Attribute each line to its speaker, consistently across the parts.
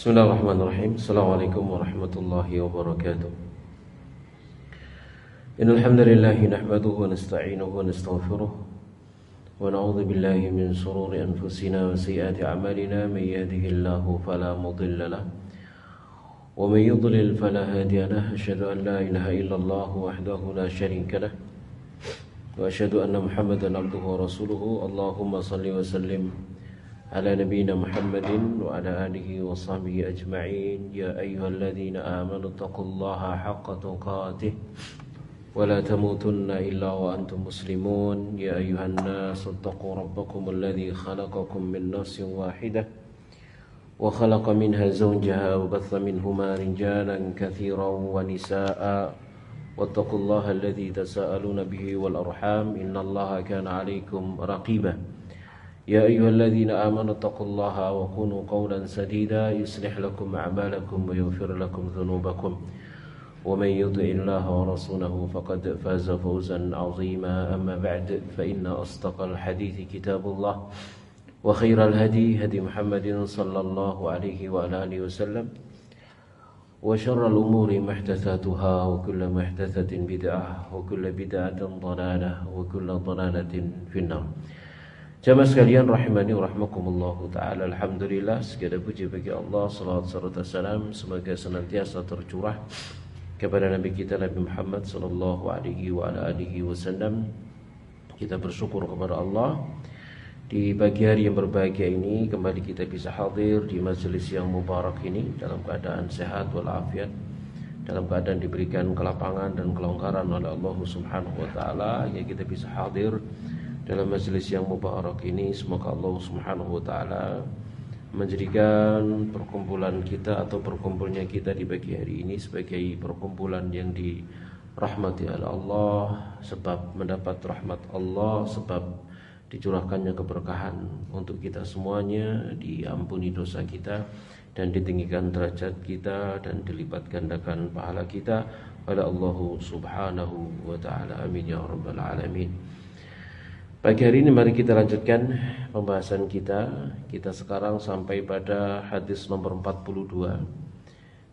Speaker 1: Bismillahirrahmanirrahim. Assalamualaikum warahmatullahi wabarakatuh. Innal hamdalillah nahmaduhu wa nasta'inuhu wa nastaghfiruh wa na'udzu billahi min shururi anfusina wa sayyiati a'malina may yahdihillahu fala mudilla lahu wa may yudlil fala hadiya lahu. Asyhadu an la ilaha illallah wahdahu la syarika lahu wa asyhadu anna Muhammadan abduhu wa rasuluhu. Allahumma shalli wa sallim ala nabiyyina Muhammadin wa ala alihi wa sahbihi ajma'in. Ya ayyuhalladzina amanu taqullaha haqqa tuqatih wa la tamutunna illa wa antum muslimun. Ya ayyuhan nas ittaqu rabbakum alladzi khalaqakum min nafsin wahidah wa khalaqa minha zawjaha wa batha minhuma rijalan katsiran wa nisaa'a wattaqullaha alladzi tasaaluna bihi wal arham innallaha kana 'alaikum raqiba. يا أيها الذين آمنوا اتقوا الله وقولوا قولا سديدا يصلح لكم أعمالكم ويغفر لكم ذنوبكم ومن يطع الله ورسوله فقد فاز فوزا عظيما. أما بعد فإن أصدق الحديث كتاب الله وخير الهدي هدي محمد صلى الله عليه وعلى آله وسلم وشر الأمور محدثاتها وكل محدثة بدعة وكل بدعة ضلالة وكل ضلالة في النار. Jamaah sekalian rahimani wa rahmakumullahu ta'ala. Alhamdulillah, segala puji bagi Allah, salawat serta salam semoga senantiasa tercurah kepada Nabi kita Nabi Muhammad sallallahu alaihi wa ala alihi wasallam. Kita bersyukur kepada Allah di pagi hari yang berbahagia ini kembali kita bisa hadir di majelis yang mubarak ini dalam keadaan sehat walafiat, dalam keadaan diberikan kelapangan dan kelonggaran oleh Allah Subhanahu wa taala yang kita bisa hadir dalam majelis yang mubarak ini. Semoga Allah Subhanahu wa taala menjadikan perkumpulan kita atau berkumpulnya kita di pagi hari ini sebagai perkumpulan yang dirahmati oleh Allah, sebab mendapat rahmat Allah, sebab dicurahkannya keberkahan untuk kita semuanya, diampuni dosa kita dan ditinggikan derajat kita dan dilipat gandakan pahala kita oleh Allah Subhanahu wa taala. Amin ya rabbal alamin. Pagi hari ini mari kita lanjutkan pembahasan kita. Kita sekarang sampai pada hadis nomor 42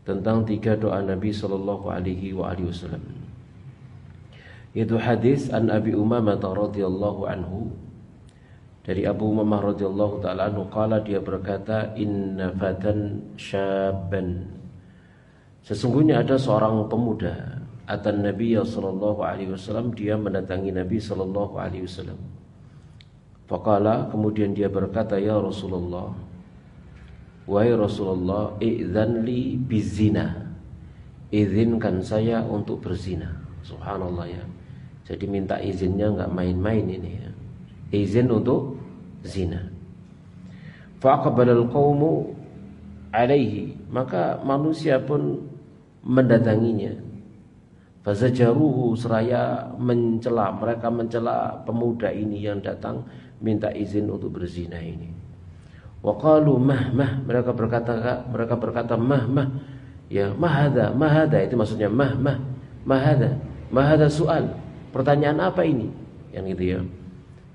Speaker 1: tentang 3 doa Nabi sallallahu alaihi wasallam. Itu hadis an Abi Umamah radhiyallahu anhu, dari Abu Umamah radhiyallahu taala anhu qala, dia berkata, inna fatan syabban, sesungguhnya ada seorang pemuda, atan Nabi sallallahu alaihi wasallam, dia mendatangi Nabi sallallahu alaihi wasallam. Faqala, kemudian dia berkata, ya Rasulullah, wahai Rasulullah, idzan li bizina, izinkan saya untuk berzina. Subhanallah ya. Jadi minta izinnya enggak main-main ini ya. Izin untuk zina. Faqabala al-qaumu alaihi, maka manusia pun mendatanginya. Fazajaruhu, seraya mencela, mereka mencela pemuda ini yang datang minta izin untuk berzina ini. Wa qalu mah, mereka berkata mah, ya mahada, itu maksudnya mahada soal, pertanyaan apa ini, yang gitu ya,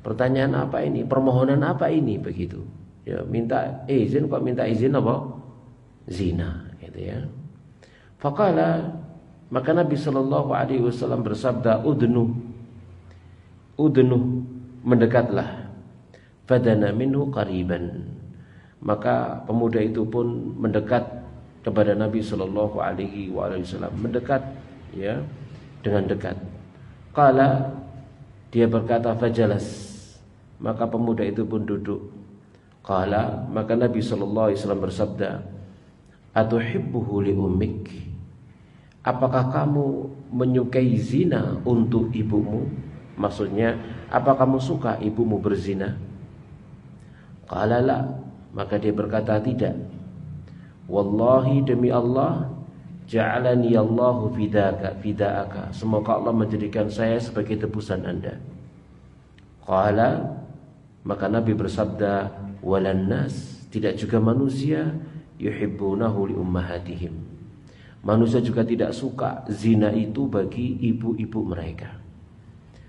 Speaker 1: pertanyaan apa ini, permohonan apa ini, begitu ya, minta izin, kok minta izin apa, zina gitu ya. Faqala, maka Nabi sallallahu alaihi wasallam bersabda, udnu, mendekatlah. Fadana minhu qariban, maka pemuda itu pun mendekat kepada Nabi sallallahu alaihi wasallam, mendekat ya, dengan dekat. Qala, dia berkata, fajalas, maka pemuda itu pun duduk. Qala, maka Nabi sallallahu alaihi wasallam bersabda, atuhibbuhu li ummik, apakah kamu menyukai zina untuk ibumu? Maksudnya, apa kamu suka ibumu berzina? Qala la, maka dia berkata tidak. Wallahi, demi Allah, ja'alani Allahu fida'aka, semoga Allah menjadikan saya sebagai tebusan Anda. Qala, maka Nabi bersabda, walan nas, tidak juga manusia, yuhibbunahu li ummahatihim, manusia juga tidak suka zina itu bagi ibu-ibu mereka.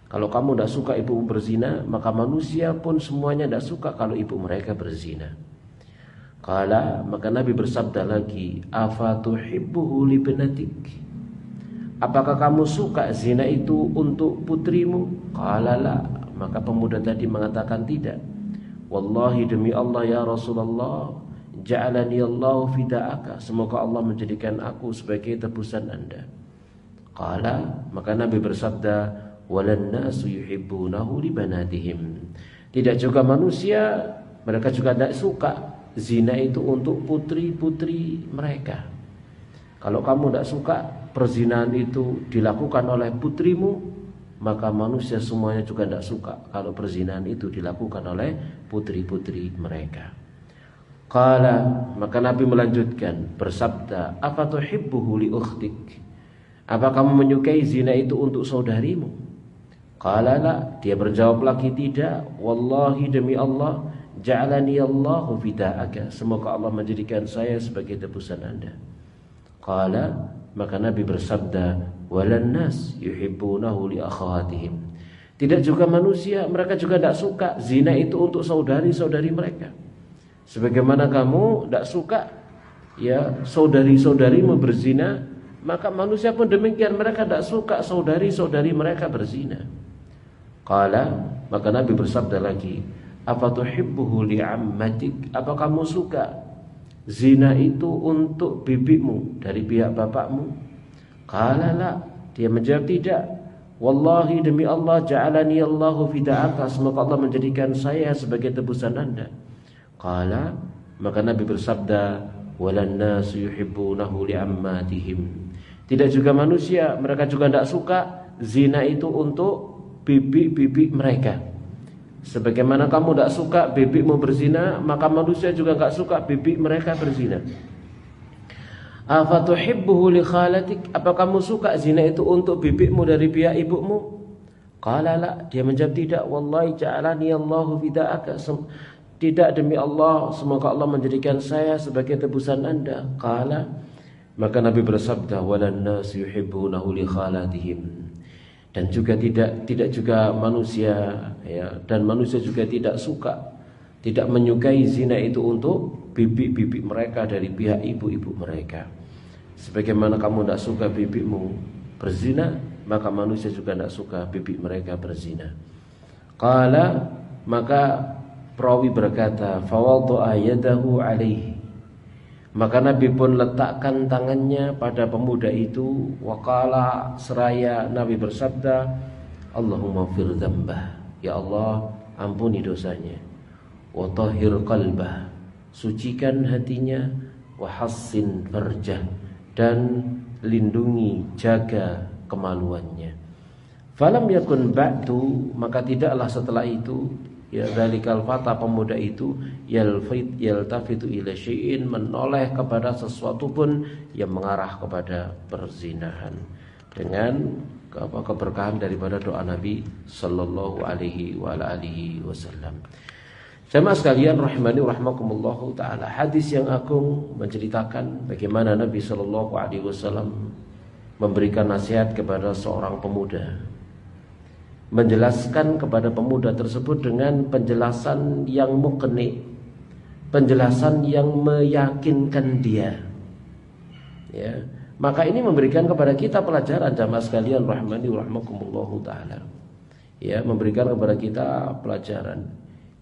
Speaker 1: Kalau kamu tidak suka ibumu berzina, maka manusia pun semuanya tidak suka kalau ibu mereka berzina. Qala, maka Nabi bersabda lagi, afatuhibbuhu libnatik, apakah kamu suka zina itu untuk putrimu? Qala la, maka pemuda tadi mengatakan tidak. Wallahi, demi Allah ya Rasulullah, ja'alani Allahu fida'aka, semoga Allah menjadikan aku sebagai tebusan Anda. Qala, maka Nabi bersabda, walan nasu yuhibbunahu libanatihim, tidak juga manusia, mereka juga tidak suka zina itu untuk putri-putri mereka. Kalau kamu tidak suka perzinahan itu dilakukan oleh putrimu, maka manusia semuanya juga tidak suka kalau perzinahan itu dilakukan oleh putri-putri mereka. Qala, maka Nabi melanjutkan bersabda, afatuhibbuhu li ukhtik, apa kamu menyukai zina itu untuk saudarimu? Qala la, dia berjawab lagi tidak. Wallahi, demi Allah, ja'alani Allahu fida'aka, semoga Allah menjadikan saya sebagai tebusan Anda. Qala, maka Nabi bersabda, walan nas yuhibbunahu li akhawatihim, tidak juga manusia, mereka juga tidak suka zina itu untuk saudari-saudari mereka. Sebagaimana kamu tidak suka ya saudari-saudarimu berzina, maka manusia pun demikian, mereka tidak suka saudari-saudari mereka berzina. Qala, maka Nabi bersabda lagi, afatuhibbuhu li'ammatik, apa kamu suka zina itu untuk bibimu dari pihak bapakmu? Qala la, dia menjawab tidak. Wallahi, demi Allah, ja'alani Allahu fida'aka, semoga Allah menjadikan saya sebagai tebusan Anda. Qala, maka Nabi bersabda, walan nasu yuhibbunahu li'ammatihim, tidak juga manusia, mereka juga tidak suka zina itu untuk bibi-bibi mereka. Sebagaimana kamu tidak suka bibimu berzina, maka manusia juga tidak suka bibi mereka berzina. Afatuhibbuhu li khalatik, apa kamu suka zina itu untuk bibimu dari pihak ibumu? Qala la, dia menjawab tidak. Wallahi ja'alani Allahu fida'aka, tidak, demi Allah, semoga Allah menjadikan saya sebagai tebusan Anda. Qala, maka Nabi bersabda, walan nas yuhibbunahu li khalatihim, dan juga tidak juga manusia ya, dan manusia juga tidak suka, tidak menyukai zina itu untuk bibi-bibi mereka dari pihak ibu-ibu mereka. Sebagaimana kamu tidak suka bibimu berzina, maka manusia juga tidak suka bibi mereka berzina. Qala, maka perawi berkata, fawadda'a yadahu alaihi, maka Nabi pun letakkan tangannya pada pemuda itu. Waqala, seraya Nabi bersabda, Allahumma fir dzambah, ya Allah, ampuni dosanya. Wa tahhir qalbah, sucikan hatinya. Wa hassin farjah, dan lindungi, jaga kemaluannya. Falam yakun ba'du, maka tidaklah setelah itu ya dzalikal fata, pemuda itu yaltafitu ila syai'in, menoleh kepada sesuatu pun yang mengarah kepada perzinahan, dengan keberkahan daripada doa Nabi sallallahu alaihi wa alihi wasallam. Jamaah sekalian rahimani rahimakumullah taala, hadis yang agung menceritakan bagaimana Nabi sallallahu alaihi wasallam memberikan nasihat kepada seorang pemuda, menjelaskan kepada pemuda tersebut dengan penjelasan yang muqni, penjelasan yang meyakinkan dia. Ya, maka ini memberikan kepada kita pelajaran, jamaah sekalian rahimani rahimakumullah taala. Ya, memberikan kepada kita pelajaran,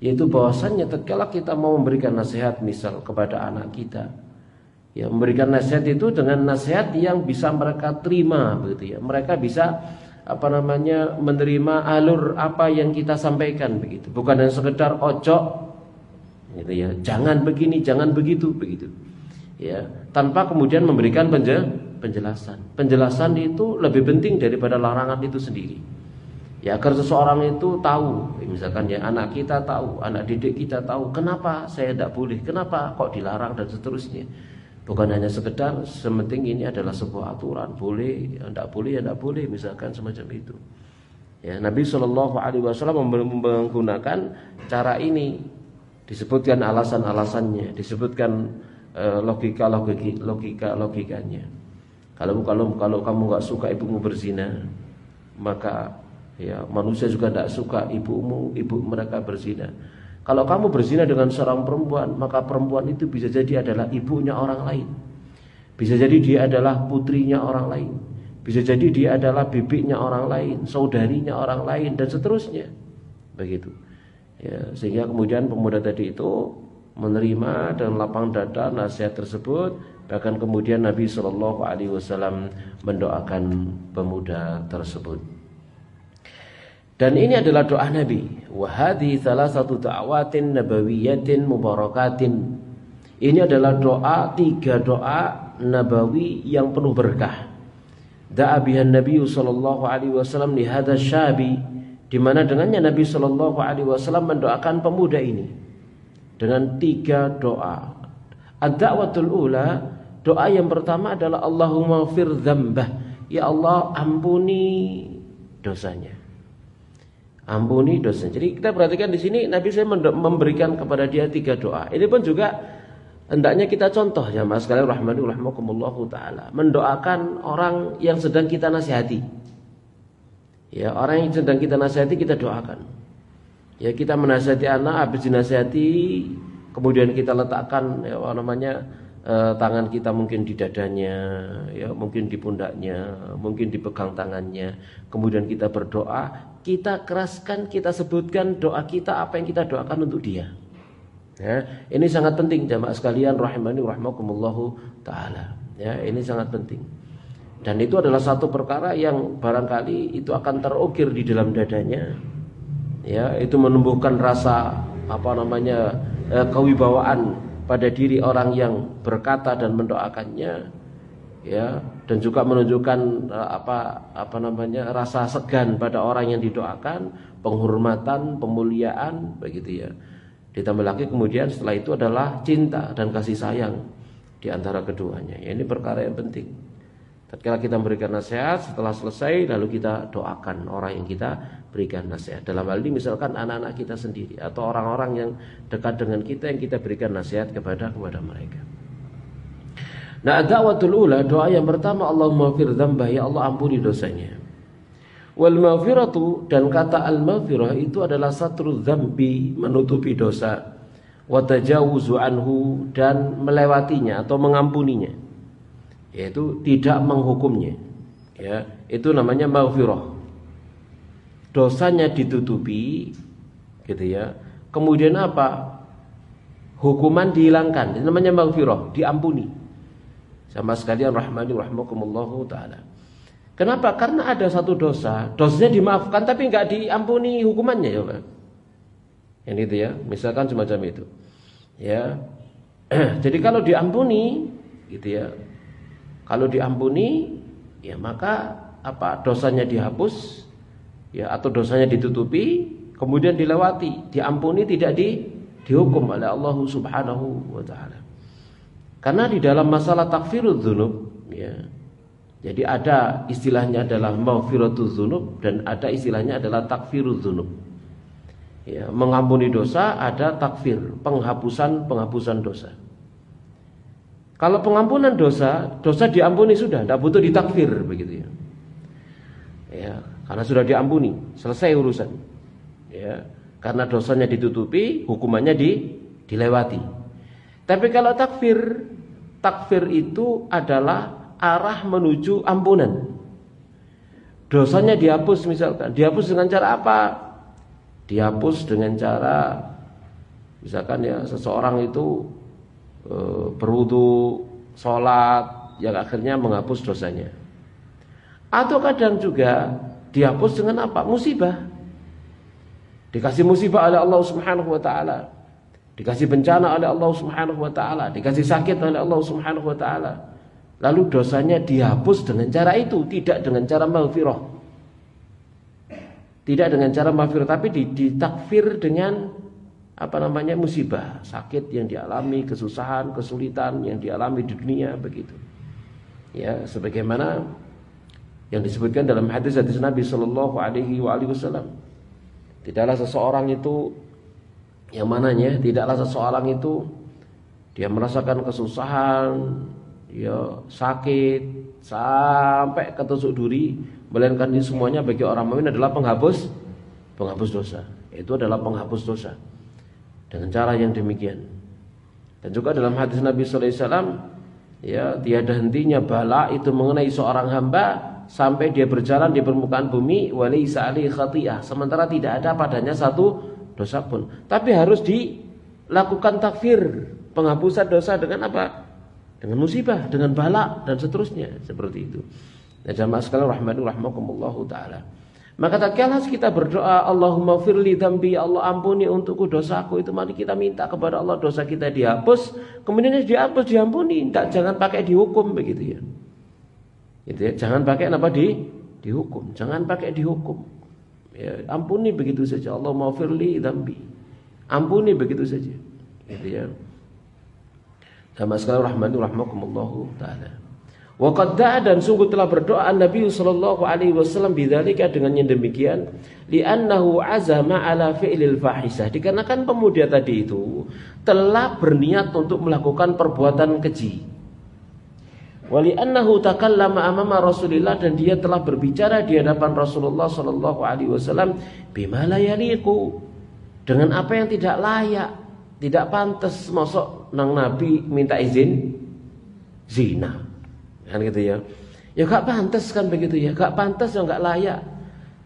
Speaker 1: yaitu bahwasannya tatkala kita mau memberikan nasihat misal kepada anak kita, ya, memberikan nasihat itu dengan nasihat yang bisa mereka terima begitu ya. Mereka bisa menerima alur apa yang kita sampaikan begitu, bukan yang sekedar ojok gitu ya, jangan begini, jangan begitu ya, tanpa kemudian memberikan penjelasan. Penjelasan itu lebih penting daripada larangan itu sendiri ya, agar seseorang itu tahu, misalkan ya anak kita tahu, anak didik kita tahu, kenapa saya tidak boleh, kenapa kok dilarang, dan seterusnya. Bukan hanya sekedar sementing ini adalah sebuah aturan, boleh, tidak boleh, ya tidak boleh, misalkan semacam itu. Ya, Nabi Shallallahu Alaihi Wasallam menggunakan cara ini, disebutkan alasan-alasannya, disebutkan logikanya. Kalau kamu nggak suka ibumu berzina, maka ya manusia juga tidak suka ibu mereka berzina. Kalau kamu berzina dengan seorang perempuan, maka perempuan itu bisa jadi adalah ibunya orang lain. Bisa jadi dia adalah putrinya orang lain. Bisa jadi dia adalah bibiknya orang lain, saudarinya orang lain, dan seterusnya. Begitu. Ya, sehingga kemudian pemuda tadi itu menerima dan lapang dada nasihat tersebut. Bahkan kemudian Nabi SAW mendoakan pemuda tersebut. Dan ini adalah doa Nabi. Wa hadhi thalathatu da'awatin nabawiyatin mubarakatin. Ini adalah doa, 3 doa nabawi yang penuh berkah. Da'a bihan Nabi sallallahu alaihi wasallam li hadha syabi, di mana dengannya Nabi sallallahu alaihi wasallam mendoakan pemuda ini dengan 3 doa. Ad-da'watul ula, doa yang pertama adalah Allahumma fir dzambah, ya Allah ampuni dosanya. Ampuni dosa. Jadi kita perhatikan di sini Nabi saya memberikan kepada dia 3 doa. Ini pun juga hendaknya kita contoh ya Mas sekalian rahmani rahimakumullahu taala. Mendoakan orang yang sedang kita nasihati. Ya, orang yang sedang kita nasihati kita doakan. Ya, kita menasihati anak, habis dinasihati kemudian kita letakkan ya tangan kita mungkin di dadanya, ya mungkin di pundaknya, mungkin dipegang tangannya. Kemudian kita berdoa, kita keraskan, kita sebutkan doa kita apa yang kita doakan untuk dia. Ya, ini sangat penting jamaah sekalian rahimani rahimakumullahu taala. Ya, ini sangat penting. Dan itu adalah satu perkara yang barangkali itu akan terukir di dalam dadanya. Ya, itu menumbuhkan rasa kewibawaan pada diri orang yang berkata dan mendoakannya, ya, dan juga menunjukkan rasa segan pada orang yang didoakan, penghormatan, pemuliaan, begitu ya. Ditambah lagi kemudian setelah itu adalah cinta dan kasih sayang di antara keduanya. Ya, ini perkara yang penting. Tatkala kita memberikan nasihat, setelah selesai lalu kita doakan orang yang kita berikan nasihat. Dalam hal ini misalkan anak-anak kita sendiri atau orang-orang yang dekat dengan kita yang kita berikan nasihat kepada mereka. Nah, da'watul ula, doa yang pertama Allahumma fir dzambah, ya Allah ampuni dosanya. Wal maghfiratu, dan kata al maghfirah itu adalah satru dzambi, menutupi dosa, wa tajawuzu anhu, dan melewatinya atau mengampuninya, yaitu tidak menghukumnya. Ya, itu namanya maghfirah. Dosanya ditutupi, gitu ya. Kemudian apa? Hukuman dihilangkan. Itu namanya maghfirah, diampuni. Sama sekalian rahmani rahimakumullahu taala. Kenapa? Karena ada satu dosa, dosanya dimaafkan tapi enggak diampuni hukumannya ya, Pak. Yang itu ya, misalkan semacam itu. Ya. Jadi kalau diampuni, gitu ya. Kalau diampuni, ya maka dosanya dihapus, ya, atau dosanya ditutupi, kemudian dilewati, diampuni, tidak dihukum oleh Allah Subhanahu wa taala. Karena di dalam masalah takfirudz dzunub, ya. Jadi ada istilahnya adalah maghfiratuz dzunub dan ada istilahnya adalah takfirudz dzunub. Ya, mengampuni dosa ada takfir, penghapusan dosa. Kalau pengampunan dosa diampuni sudah, tidak butuh ditakfir begitu ya. Ya, karena sudah diampuni, selesai urusan. Ya, karena dosanya ditutupi, hukumannya dilewati. Tapi kalau takfir itu adalah arah menuju ampunan. Dosanya dihapus misalkan. Dihapus dengan cara apa? Dihapus dengan cara misalkan ya seseorang itu berwudu, sholat, yang akhirnya menghapus dosanya. Atau kadang juga dihapus dengan apa? Musibah. Dikasih musibah oleh Allah Subhanahu wa taala. Dikasih bencana oleh Allah Subhanahu wa taala, dikasih sakit oleh Allah Subhanahu wa taala. Lalu dosanya dihapus dengan cara itu, tidak dengan cara maghfirah. Tidak dengan cara maghfirah, tapi ditakfir dengan musibah, sakit yang dialami, kesusahan, kesulitan yang dialami di dunia begitu. Ya, sebagaimana yang disebutkan dalam hadis-hadis Nabi sallallahu alaihi wasallam. Tidaklah seseorang itu dia merasakan kesusahan, ya sakit sampai ketusuk duri, melainkan ini semuanya bagi orang mukmin adalah penghapus dosa. Itu adalah penghapus dosa. dengan cara yang demikian. Dan juga dalam hadis Nabi sallallahu alaihi wasallam, ya, tiada hentinya bala itu mengenai seorang hamba sampai dia berjalan di permukaan bumi, walaysa alaihi khati'ah, sementara tidak ada padanya satu dosa pun. Tapi harus dilakukan takfir, penghapusan dosa dengan apa? Dengan musibah, dengan bala dan seterusnya, seperti itu. Nah, jamaah sekalian rahmani rahimakumullahu taala. Maka tatkala kita berdoa, Allahumma firli dzambi, Allah ampuni untukku dosaku, itu mari kita minta kepada Allah dosa kita dihapus, kemudian dihapus, diampuni, jangan pakai dihukum begitu ya. Gitu ya, jangan pakai apa dihukum, jangan pakai dihukum. Ya, ampuni begitu saja, Allahumma firli dzambi. Ampuni begitu saja. Gitu ya. Jamaah sekalian rahmani rahimakumullahu taala. Wa qad da'a, dan sungguh telah berdoa Nabi sallallahu alaihi wasallam bidzalika, dengan yang demikian, li'annahu azama ala fi'lil fahisah, dikarenakan pemuda tadi itu telah berniat untuk melakukan perbuatan keji. Wa li'annahu takallama amama Rasulillah, dan dia telah berbicara di hadapan Rasulullah sallallahu alaihi wasallam bima la yaliqu, dengan apa yang tidak layak, tidak pantas. Mosok nang Nabi minta izin zina, kan gitu ya. Ya gak pantas kan begitu ya, gak pantas, ya gak layak.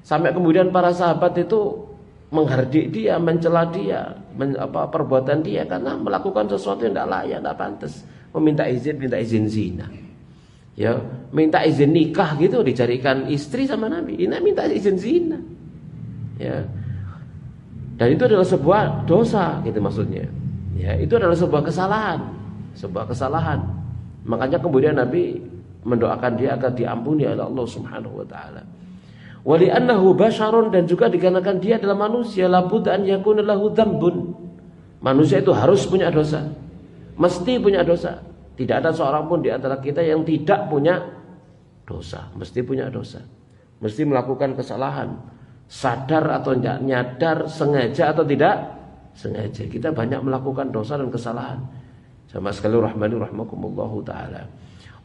Speaker 1: Sampai kemudian para sahabat itu menghardik dia, mencela dia, perbuatan dia karena melakukan sesuatu yang tidak layak, tidak pantas. Minta izin zina. Ya, minta izin nikah gitu, dicarikan istri sama Nabi. Ini minta izin zina. Ya. Dan itu adalah sebuah dosa gitu maksudnya. Ya, itu adalah sebuah kesalahan. Makanya kemudian Nabi mendoakan dia agar diampuni oleh Allah Subhanahu wa taala. Wa li'annahu basyarun, dan juga dikarenakan dia adalah manusia, labud an yakuna lahu dzambun. Manusia itu harus punya dosa. Mesti punya dosa. Tidak ada seorang pun di antara kita yang tidak punya dosa. Mesti punya dosa. Mesti melakukan kesalahan. Sadar atau tidak nyadar, sengaja atau tidak sengaja, kita banyak melakukan dosa dan kesalahan. Sama sekali rahmani rahmakumullahu taala.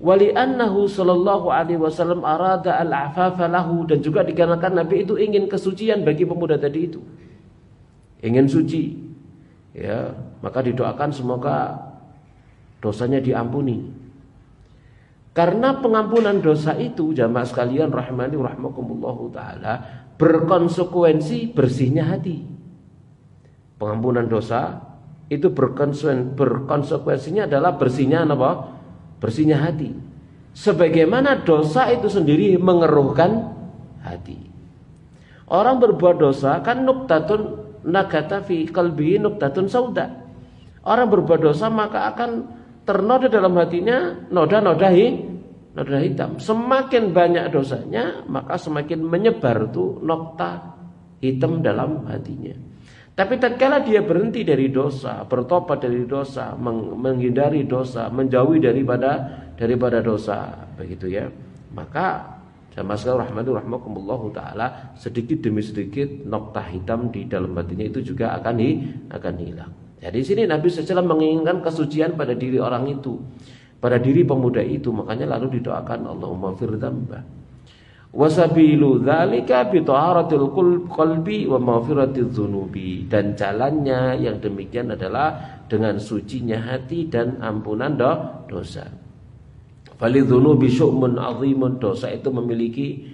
Speaker 1: Wali'annahu sallallahu alaihi wasallam arada al-afafa lahu, dan juga dikarenakan Nabi itu ingin kesucian bagi pemuda tadi itu. Ingin suci. Ya, maka didoakan semoga dosanya diampuni. Karena pengampunan dosa itu, jamaah sekalian rahmani rahmakumullahu taala, berkonsekuensi bersihnya hati. Pengampunan dosa itu berkonsekuensinya adalah bersihnya apa? Bersihnya hati. Sebagaimana dosa itu sendiri mengeruhkan hati. Orang berbuat dosa kan nuktatun nagata fi qalbihi nuktatun sauda. Orang berbuat dosa maka akan ternoda dalam hatinya noda hitam. Semakin banyak dosanya, maka semakin menyebar tuh nokta hitam dalam hatinya. Tapi tatkala dia berhenti dari dosa, bertobat dari dosa, menghindari dosa, menjauhi daripada dosa, begitu ya, maka jamaah sekalian rahmani rahimakumullahu taala, sedikit demi sedikit nokta hitam di dalam hatinya itu juga akan hilang. Jadi di sini Nabi SAW menginginkan kesucian pada diri orang itu, pada diri pemuda itu. Makanya lalu didoakan Allahumma fir dzamba. Wasabilu dzalika bi taharatil qalbi wa maghfiratiz dzunubi, dan jalannya yang demikian adalah dengan sucinya hati dan ampunan dosa. Falidzunubi syu'mun 'azimun, dosa itu memiliki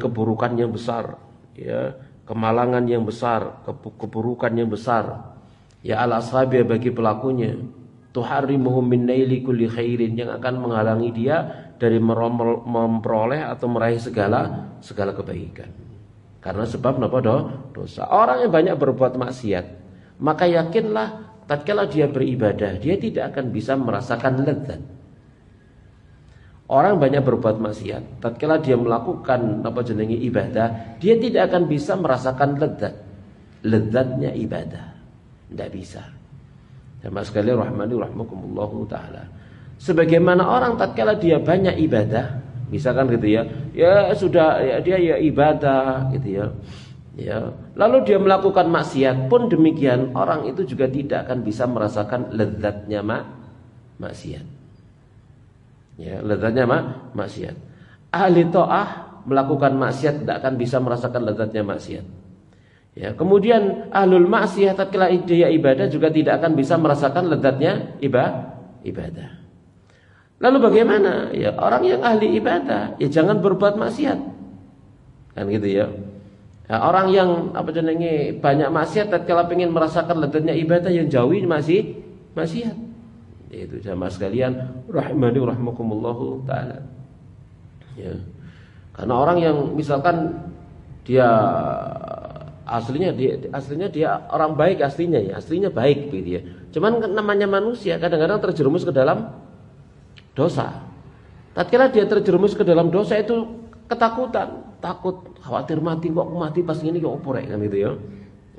Speaker 1: keburukan yang besar, ya, kemalangan yang besar, keburukan yang besar. Ya al-ashabi, bagi pelakunya, tuharrimuhum min naili kulli khairin, yang akan menghalangi dia dari memperoleh atau meraih segala kebaikan. Karena sebab dosa. Orang yang banyak berbuat maksiat, maka yakinlah tatkala dia beribadah, dia tidak akan bisa merasakan lezat. Orang banyak berbuat maksiat, tatkala dia melakukan ibadah, dia tidak akan bisa merasakan lezatnya ibadah. Tidak bisa. Jamaah sekalian rahmani rahmakumullahu taala. Sebagaimana orang tatkala dia banyak ibadah, misalkan gitu ya, ya sudah ya, dia ya ibadah gitu ya. Ya, lalu dia melakukan maksiat pun demikian, orang itu juga tidak akan bisa merasakan lezatnya maksiat. Ya, lezatnya maksiat. Ahli ta'ah melakukan maksiat tidak akan bisa merasakan lezatnya maksiat. Ya, kemudian ahlul maksiyah tatkala dia ibadah juga tidak akan bisa merasakan lezatnya ibadah. Lalu bagaimana? Ya, orang yang ahli ibadah ya jangan berbuat maksiat. Kan gitu ya. Ya, orang yang banyak maksiat tatkala ingin merasakan lezatnya ibadah yang jauhi maksiat. Itu jamaah sekalian rahimani rahimakumullahu taala. Ya. Karena orang yang misalkan dia aslinya dia orang baik aslinya baik gitu ya. Cuman namanya manusia kadang-kadang terjerumus ke dalam dosa. Tatkala dia terjerumus ke dalam dosa itu ketakutan, takut khawatir mati kok mati pas ini kok oporek kan gitu ya.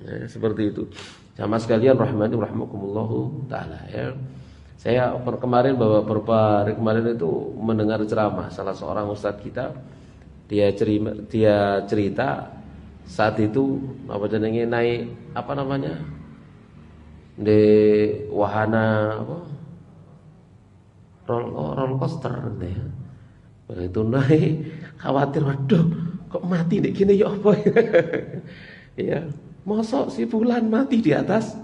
Speaker 1: Nah, seperti itu. Sama sekalian rahmani rahimakumullahu taala ya. Saya kemarin beberapa hari kemarin itu mendengar ceramah salah seorang ustadz kita. Dia cerita saat itu naik di wahana roller coaster ya. Begitu naik khawatir waduh kok mati nek gini ya apa ya mosok si fulan mati di atas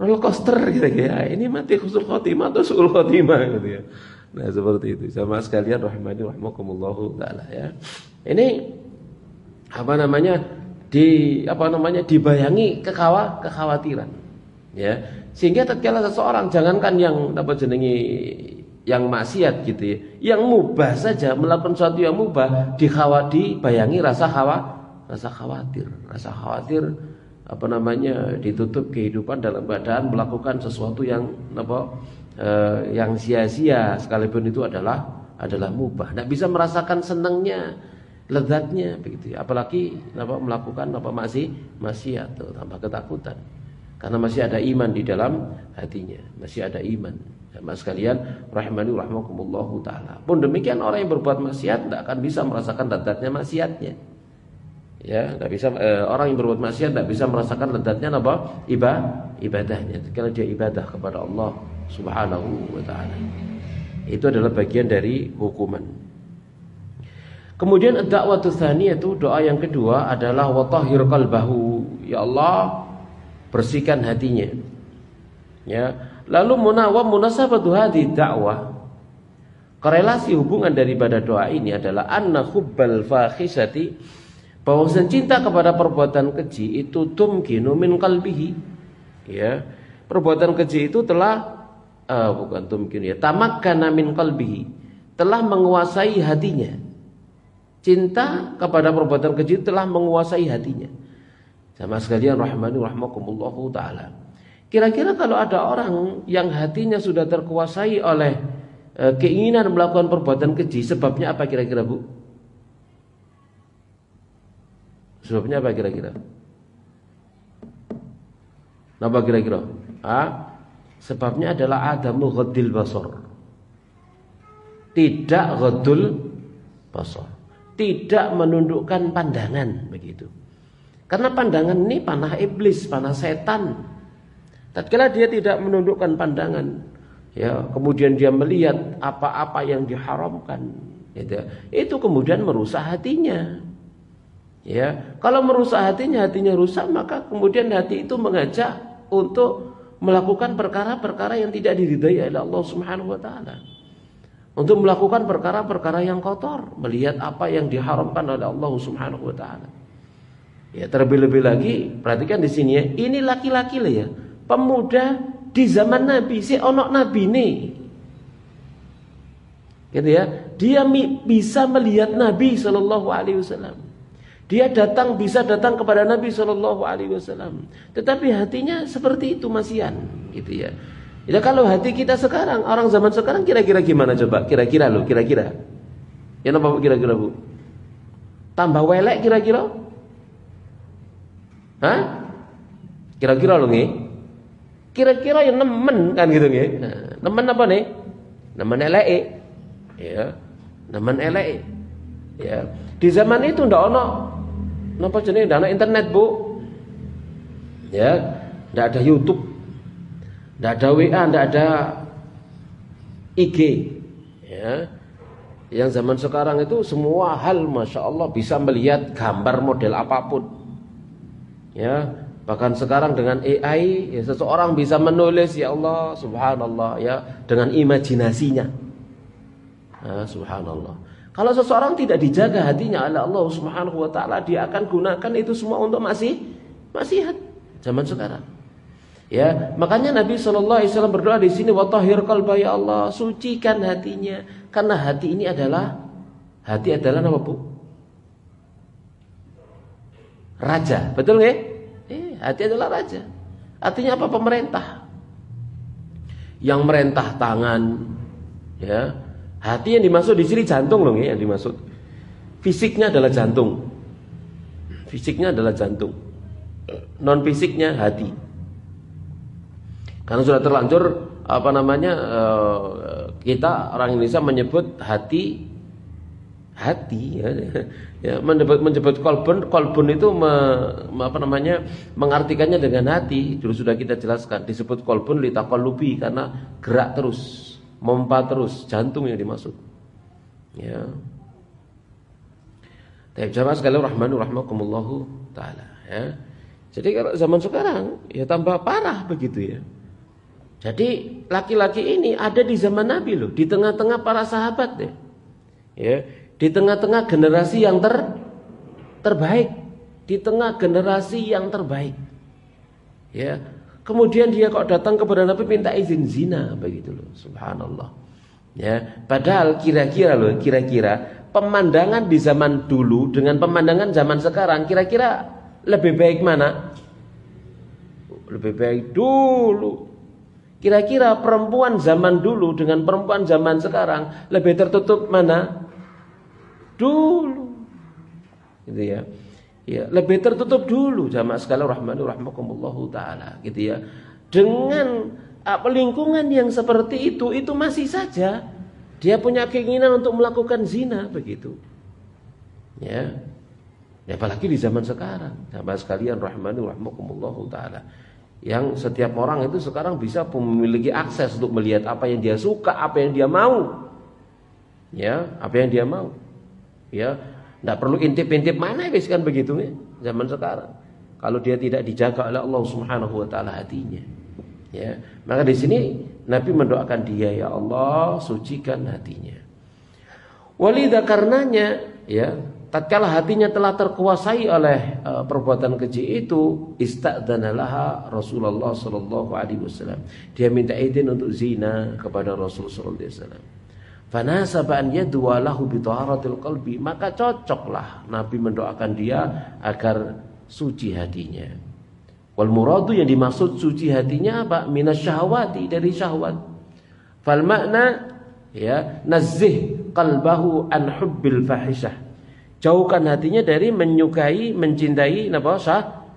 Speaker 1: roller coaster gitu ya. Ini mati husnul khotimah atau su'ul khotimah gitu ya. Nah seperti itu sama sekalian rahimani rahimakumullahu taala ya. Ini dibayangi kekhawatiran ya. Sehingga tatkala seseorang jangankan yang yang maksiat gitu ya, yang mubah saja melakukan sesuatu yang mubah dibayangi rasa khawatir ditutup kehidupan dalam keadaan melakukan sesuatu yang sia-sia sekalipun itu adalah mubah. Tidak bisa merasakan senangnya, lezatnya begitu ya. Apalagi melakukan maksiat tambah ketakutan. Karena masih ada iman di dalam hatinya, masih ada iman. Mas sekalian rahimani rahimakumullahu taala. Pun demikian orang yang berbuat maksiat tidak akan bisa merasakan lezatnya maksiatnya. Ya, tidak bisa orang yang berbuat maksiat tidak bisa merasakan lezatnya ibadahnya. Kalau dia ibadah kepada Allah Subhanahu wa taala. Itu adalah bagian dari hukuman. Kemudian ad-da'watu tsaniyah itu doa yang kedua adalah wa tahhir qalbahu. Ya Allah, bersihkan hatinya. Ya. Lalu munasabatu hadhihi da'wah. Korelasi hubungan daripada doa ini adalah anna hubbal fakhisati, bahwa cinta kepada perbuatan keji itu tumkinu min qalbihi. Ya. Perbuatan keji itu telah tamakkana min qalbihi, telah menguasai hatinya. Cinta kepada perbuatan keji telah menguasai hatinya. Sama sekalian rahimani rahimakumullahu taala. Kira-kira kalau ada orang yang hatinya sudah terkuasai oleh keinginan melakukan perbuatan keji, sebabnya apa kira-kira Bu? Sebabnya apa kira-kira? Apa kira-kira? Sebabnya adalah adamu ghaddil basar. Tidak ghaddul basar. Tidak menundukkan pandangan begitu. Karena pandangan ini panah iblis, panah setan. Tatkala dia tidak menundukkan pandangan, ya, kemudian dia melihat apa-apa yang diharamkan, gitu, itu kemudian merusak hatinya. Ya, kalau merusak hatinya rusak, maka kemudian hati itu mengajak untuk melakukan perkara-perkara yang tidak diridhai oleh Allah Subhanahu wa taala. Untuk melakukan perkara-perkara yang kotor, melihat apa yang diharamkan oleh Allah Subhanahu wa taala. Ya, terlebih-lebih lagi, perhatikan di sini ya, ini laki-laki lah ya. Pemuda di zaman Nabi, si onok Nabi nih, gitu ya. Dia bisa melihat Nabi Shallallahu Alaihi Wasallam. Dia bisa datang kepada Nabi Shallallahu Alaihi Wasallam. Tetapi hatinya seperti itu masihan, gitu ya. Ya kalau hati kita sekarang, orang zaman sekarang kira-kira gimana coba? Kira-kira. Ya apa kira-kira Bu? Tambah welek kira-kira? Hah? Kira-kira lo nih? Kira-kira yang nemen kan gitu nggih. Nah, nemen apa nih? Nemen eleke. Ya. Nemen eleke. Ya. Di zaman itu ndak ono napa jenenge ndak ono internet, Bu. Ya, ndak ada YouTube. Ndak ada WA, ndak ada IG. Ya. Yang zaman sekarang itu semua hal Masya Allah bisa melihat gambar model apapun. Ya, bahkan sekarang dengan AI ya seseorang bisa menulis ya Allah, subhanallah ya, dengan imajinasinya. Nah, subhanallah. Kalau seseorang tidak dijaga hatinya oleh Allah Subhanahu wa taala, dia akan gunakan itu semua untuk maksiat zaman sekarang. Ya, makanya Nabi sallallahu alaihi wasallam berdoa di sini, wa tahhir qalba ya Allah, sucikan hatinya, karena hati adalah apa, Bu? Raja, betul nggak? Hati adalah raja. Artinya apa? Pemerintah. Yang merentah tangan, ya. Hati yang dimaksud di sini jantung loh, yang dimaksud. Fisiknya adalah jantung. Fisiknya adalah jantung. Non fisiknya hati. Karena sudah terlanjur kita orang Indonesia menyebut hati ya, menyebut kolbun itu mengartikannya dengan hati. Dulu sudah kita jelaskan, disebut kolbun litaqallubi karena gerak terus, memompa terus, jantung yang dimaksud. Ya. Jamaah sekalian rahmanu rahmakumullahu taala, ya. Jadi kalau zaman sekarang ya tambah parah begitu ya. Jadi laki-laki ini ada di zaman Nabi loh, di tengah-tengah para sahabat deh. Ya, di tengah-tengah generasi yang terbaik, di tengah generasi yang terbaik. Ya. Kemudian dia kok datang kepada Nabi minta izin zina begitu loh, subhanallah. Ya, padahal kira-kira pemandangan di zaman dulu dengan pemandangan zaman sekarang kira-kira lebih baik mana? Lebih baik dulu. Kira-kira perempuan zaman dulu dengan perempuan zaman sekarang lebih tertutup mana? Dulu. Gitu ya. Ya, lebih tertutup dulu jamaah sekalian rahmani rahmakumullahu taala, gitu ya. Dengan lingkungan yang seperti itu masih saja dia punya keinginan untuk melakukan zina begitu. Ya. Ya, apalagi di zaman sekarang, jamaah sekalian rahmani rahmakumullahu taala. Yang setiap orang itu sekarang bisa memiliki akses untuk melihat apa yang dia suka, apa yang dia mau. Ya, apa yang dia mau. Ya, enggak perlu intip-intip mana wis kan begitu nih zaman sekarang. Kalau dia tidak dijaga oleh Allah Subhanahu wa taala hatinya. Ya, maka di sini Nabi mendoakan dia, ya Allah, sucikan hatinya. Walidha karenanya, ya, tatkala hatinya telah terkuasai oleh perbuatan keji itu, istadzana laha Rasulullah sallallahu alaihi wasallam. Dia minta izin untuk zina kepada Rasul sallallahu alaihi wasallam. Fanasaba an yadwa lahu bi taharatil qalbi, maka cocoklah Nabi mendoakan dia agar suci hatinya. Wal muradu yang dimaksud suci hatinya apa? Minasyahawati, dari syahwat. Fal makna ya nazzih qalbahu an hubbil fahisyah. Jauhkan hatinya dari menyukai, mencintai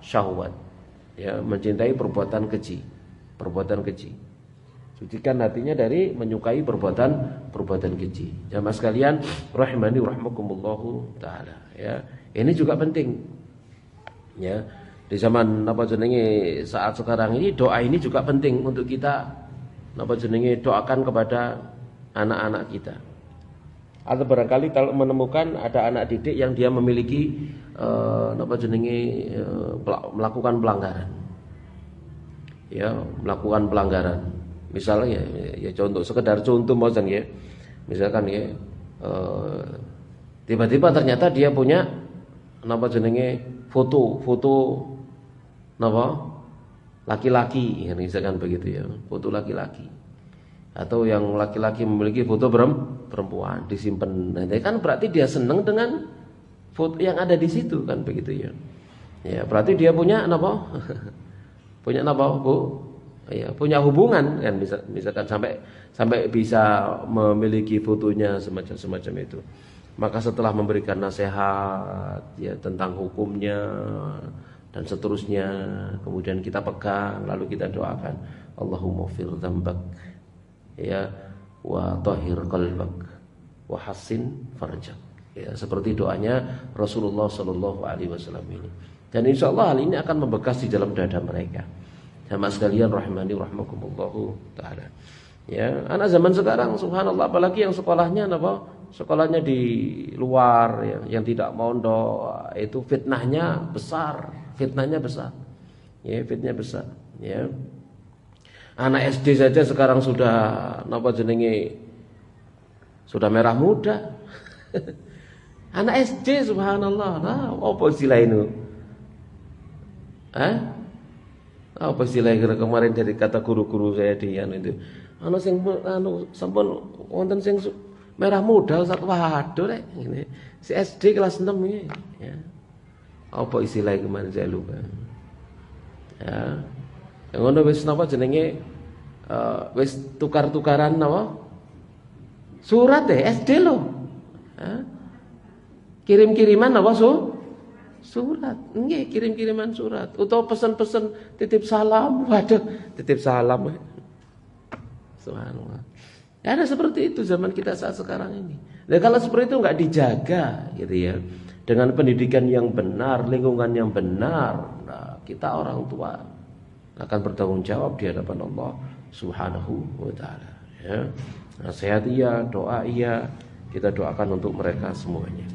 Speaker 1: syahwat. Ya, mencintai perbuatan keji. Sucikan hatinya dari menyukai perbuatan keji. Jamaah sekalian rahimani rahmakumullahu taala, ya. Ini juga penting. Ya. Di zaman saat sekarang ini doa ini juga penting untuk kita doakan kepada anak-anak kita. Atau barangkali kalau menemukan ada anak didik yang dia memiliki melakukan pelanggaran. Ya, melakukan pelanggaran. Misalnya ya sekedar contoh mboten ya. Misalkan ya tiba-tiba ternyata dia punya foto laki-laki, ya, misalkan begitu ya, foto laki-laki. Atau yang laki-laki memiliki foto perempuan disimpan. Nah, kan berarti dia senang dengan foto yang ada di situ kan begitu ya. Ya, berarti dia punya punya Bu? Ya, punya hubungan kan, misalkan sampai bisa memiliki fotonya semacam itu. Maka setelah memberikan nasihat ya tentang hukumnya dan seterusnya, kemudian kita pegang lalu kita doakan, Allahumma fir dzambak ya wa tahhir qalbak wa hassin farjak. Ya, seperti doanya Rasulullah sallallahu alaihi wasallam ini. Dan insyaallah hal ini akan membekas di dalam dada mereka. Jamaah sekalian rahimani rahmakumullahu taala. Ya, anak zaman sekarang subhanallah apalagi yang sekolahnya sekolahnya di luar, yang tidak mondok, itu fitnahnya besar. Ya, fitnahnya besar. Ya. Anak SD saja sekarang sudah sudah merah muda. Anak SD, subhanallah. Nah, apa istilah itu? Apa istilah kemarin dari kata guru-guru saya di itu. Sampun wonten sing merah muda satu waduh rek ngene. Si SD kelas 6 ini, ya. Apa istilah kemarin saya lupa. Ya. Yang ngono wis napa jenenge wis tukar-tukaran napa? Surat SD loh. Kirim-kiriman apa surat. Nggih, kirim-kiriman surat. Utawa pesan-pesan titip salam. Waduh, titip salam. Subhanallah. Ya, ada seperti itu zaman kita saat sekarang ini. Nah, kalau seperti itu enggak dijaga gitu ya. Dengan pendidikan yang benar, lingkungan yang benar, nah, kita orang tua akan bertanggung jawab di hadapan Allah Subhanahu wa taala, ya. Nasihat iya, doa iya, kita doakan untuk mereka semuanya.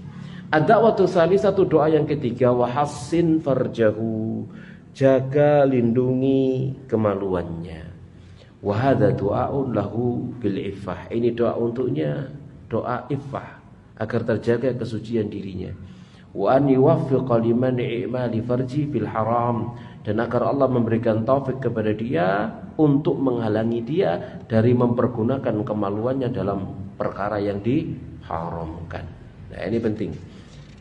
Speaker 1: Ad-da'watu satu doa yang ketiga, wahassin farjahu, jaga lindungi kemaluannya. Wa hadza du'aun lahu bil iffah. Ini doa untuknya, doa iffah, agar terjaga kesucian dirinya. Wa an yuwaffiqa liman i'mali farji bil haram, dan agar Allah memberikan taufik kepada dia untuk menghalangi dia dari mempergunakan kemaluannya dalam perkara yang diharamkan. Nah, ini penting.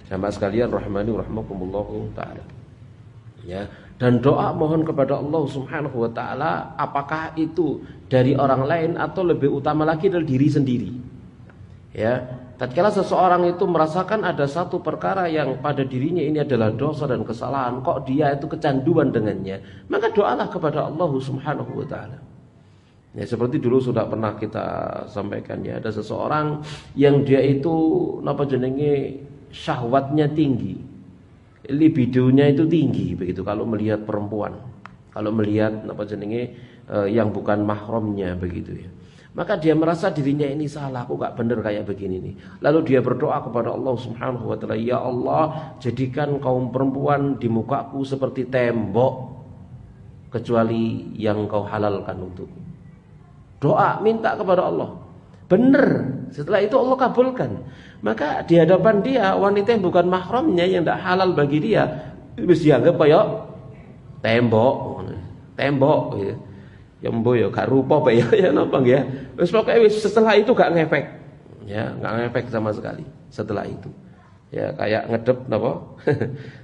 Speaker 1: Jamaah sekalian rahimani rahimakumullah taala. Ya, dan doa mohon kepada Allah Subhanahu wa taala, apakah itu dari orang lain atau lebih utama lagi dari diri sendiri. Ya, tatkala seseorang itu merasakan ada satu perkara yang pada dirinya ini adalah dosa dan kesalahan, kok dia itu kecanduan dengannya, maka doalah kepada Allah Subhanahu wa taala. Ya, seperti dulu sudah pernah kita sampaikan, ya, ada seseorang yang dia itu napa jenenge syahwatnya tinggi, libidonya itu tinggi begitu kalau melihat perempuan, kalau melihat apa jenenge yang bukan mahramnya begitu ya. Maka dia merasa dirinya ini salah, aku gak bener kayak begini nih. Lalu dia berdoa kepada Allah Subhanahu wa taala, ya Allah, jadikan kaum perempuan di mukaku seperti tembok kecuali yang kau halalkan untukku. Doa minta kepada Allah. Bener. Setelah itu Allah kabulkan. Maka di hadapan dia wanita yang bukan mahramnya, yang tidak halal bagi dia, wis dianggap kayak tembok ya. Ya mbo ya gak rupa apa ya napa ya. Wis pokoke wis setelah itu gak ngefek. Ya, gak ngefek sama sekali setelah itu. Ya kayak ngedep napa?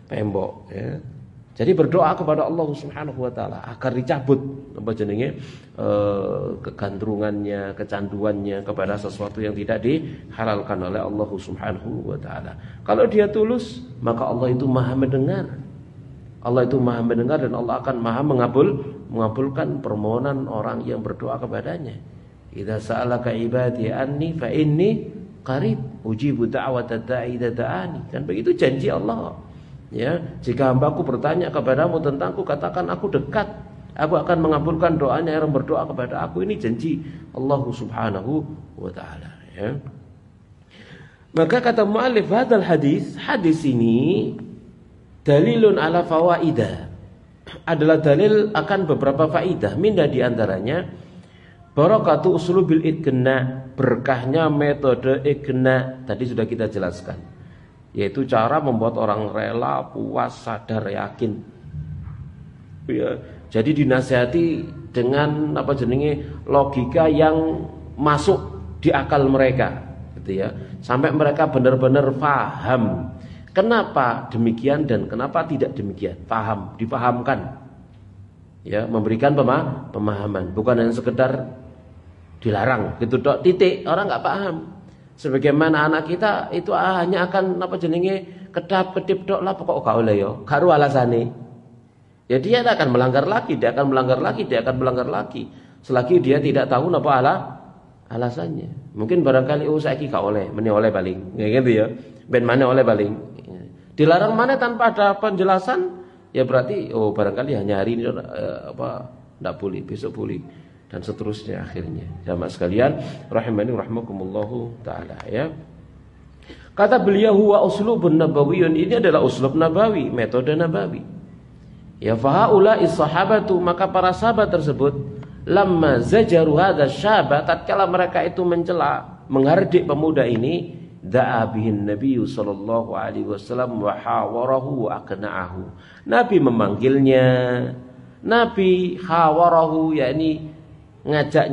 Speaker 1: Tembok ya. Jadi berdoa kepada Allah Subhanahu wa taala agar dicabut apa jenenge kegandrungannya, kecanduannya kepada sesuatu yang tidak dihalalkan oleh Allah Subhanahu wa taala. Kalau dia tulus, maka Allah itu Maha mendengar. Allah itu Maha mendengar dan Allah akan Maha mengabulkan permohonan orang yang berdoa kepadanya. Idza sa'alaka ibadi anni fa inni qarib ujibu da'watad da'i idza da'ani. Kan begitu janji Allah. Ya, jika hambaku bertanya kepadamu tentangku, katakan aku dekat. Aku akan mengabulkan doanya yang berdoa kepada aku. Ini janji Allah Subhanahu wa taala, ya. Maka kata mu'allif hadal hadis ini dalilun ala fawaidah. Adalah dalil akan beberapa faidah. Minda di antaranya barakatu uslubil iqna, berkahnya metode iqna. Tadi sudah kita jelaskan, yaitu cara membuat orang rela, puas, sadar, yakin. Ya, jadi dinasihati dengan apa jenenge logika yang masuk di akal mereka, gitu ya. Sampai mereka benar-benar paham kenapa demikian dan kenapa tidak demikian. Paham, dipahamkan. Ya, memberikan pemahaman, bukan hanya sekedar dilarang gitu tok, titik, orang enggak paham. Sebagaimana anak kita itu hanya akan apa jenenge kedap-kedip tok lah pokok gak oleh yo, gak ru alasane. Ya dia akan melanggar lagi, dia akan melanggar lagi selagi dia tidak tahu apa alasannya. Mungkin barangkali saiki gak oleh, meni oleh paling. Ya gitu ya. Ben mana oleh paling. Dilarang mana tanpa ada penjelasan, ya berarti barangkali hanya hari ini enggak boleh, besok boleh. Dan seterusnya akhirnya. Jamaah sekalian rahimani rahimakumullahu taala, ya. Kata beliau, huwa uslubun nabawiyun, ini adalah uslub nabawi, metode nabawi. Ya fahaula is-sahabatu, maka para sahabat tersebut lamma zajaru hadza syaba, tatkala mereka itu mencela, menghardik pemuda ini, da'a bihin nabiyyu sallallahu alaihi wasallam wa hawarahu wa aqna'ahu. Nabi memanggilnya, Nabi hawarahu, yakni ngajak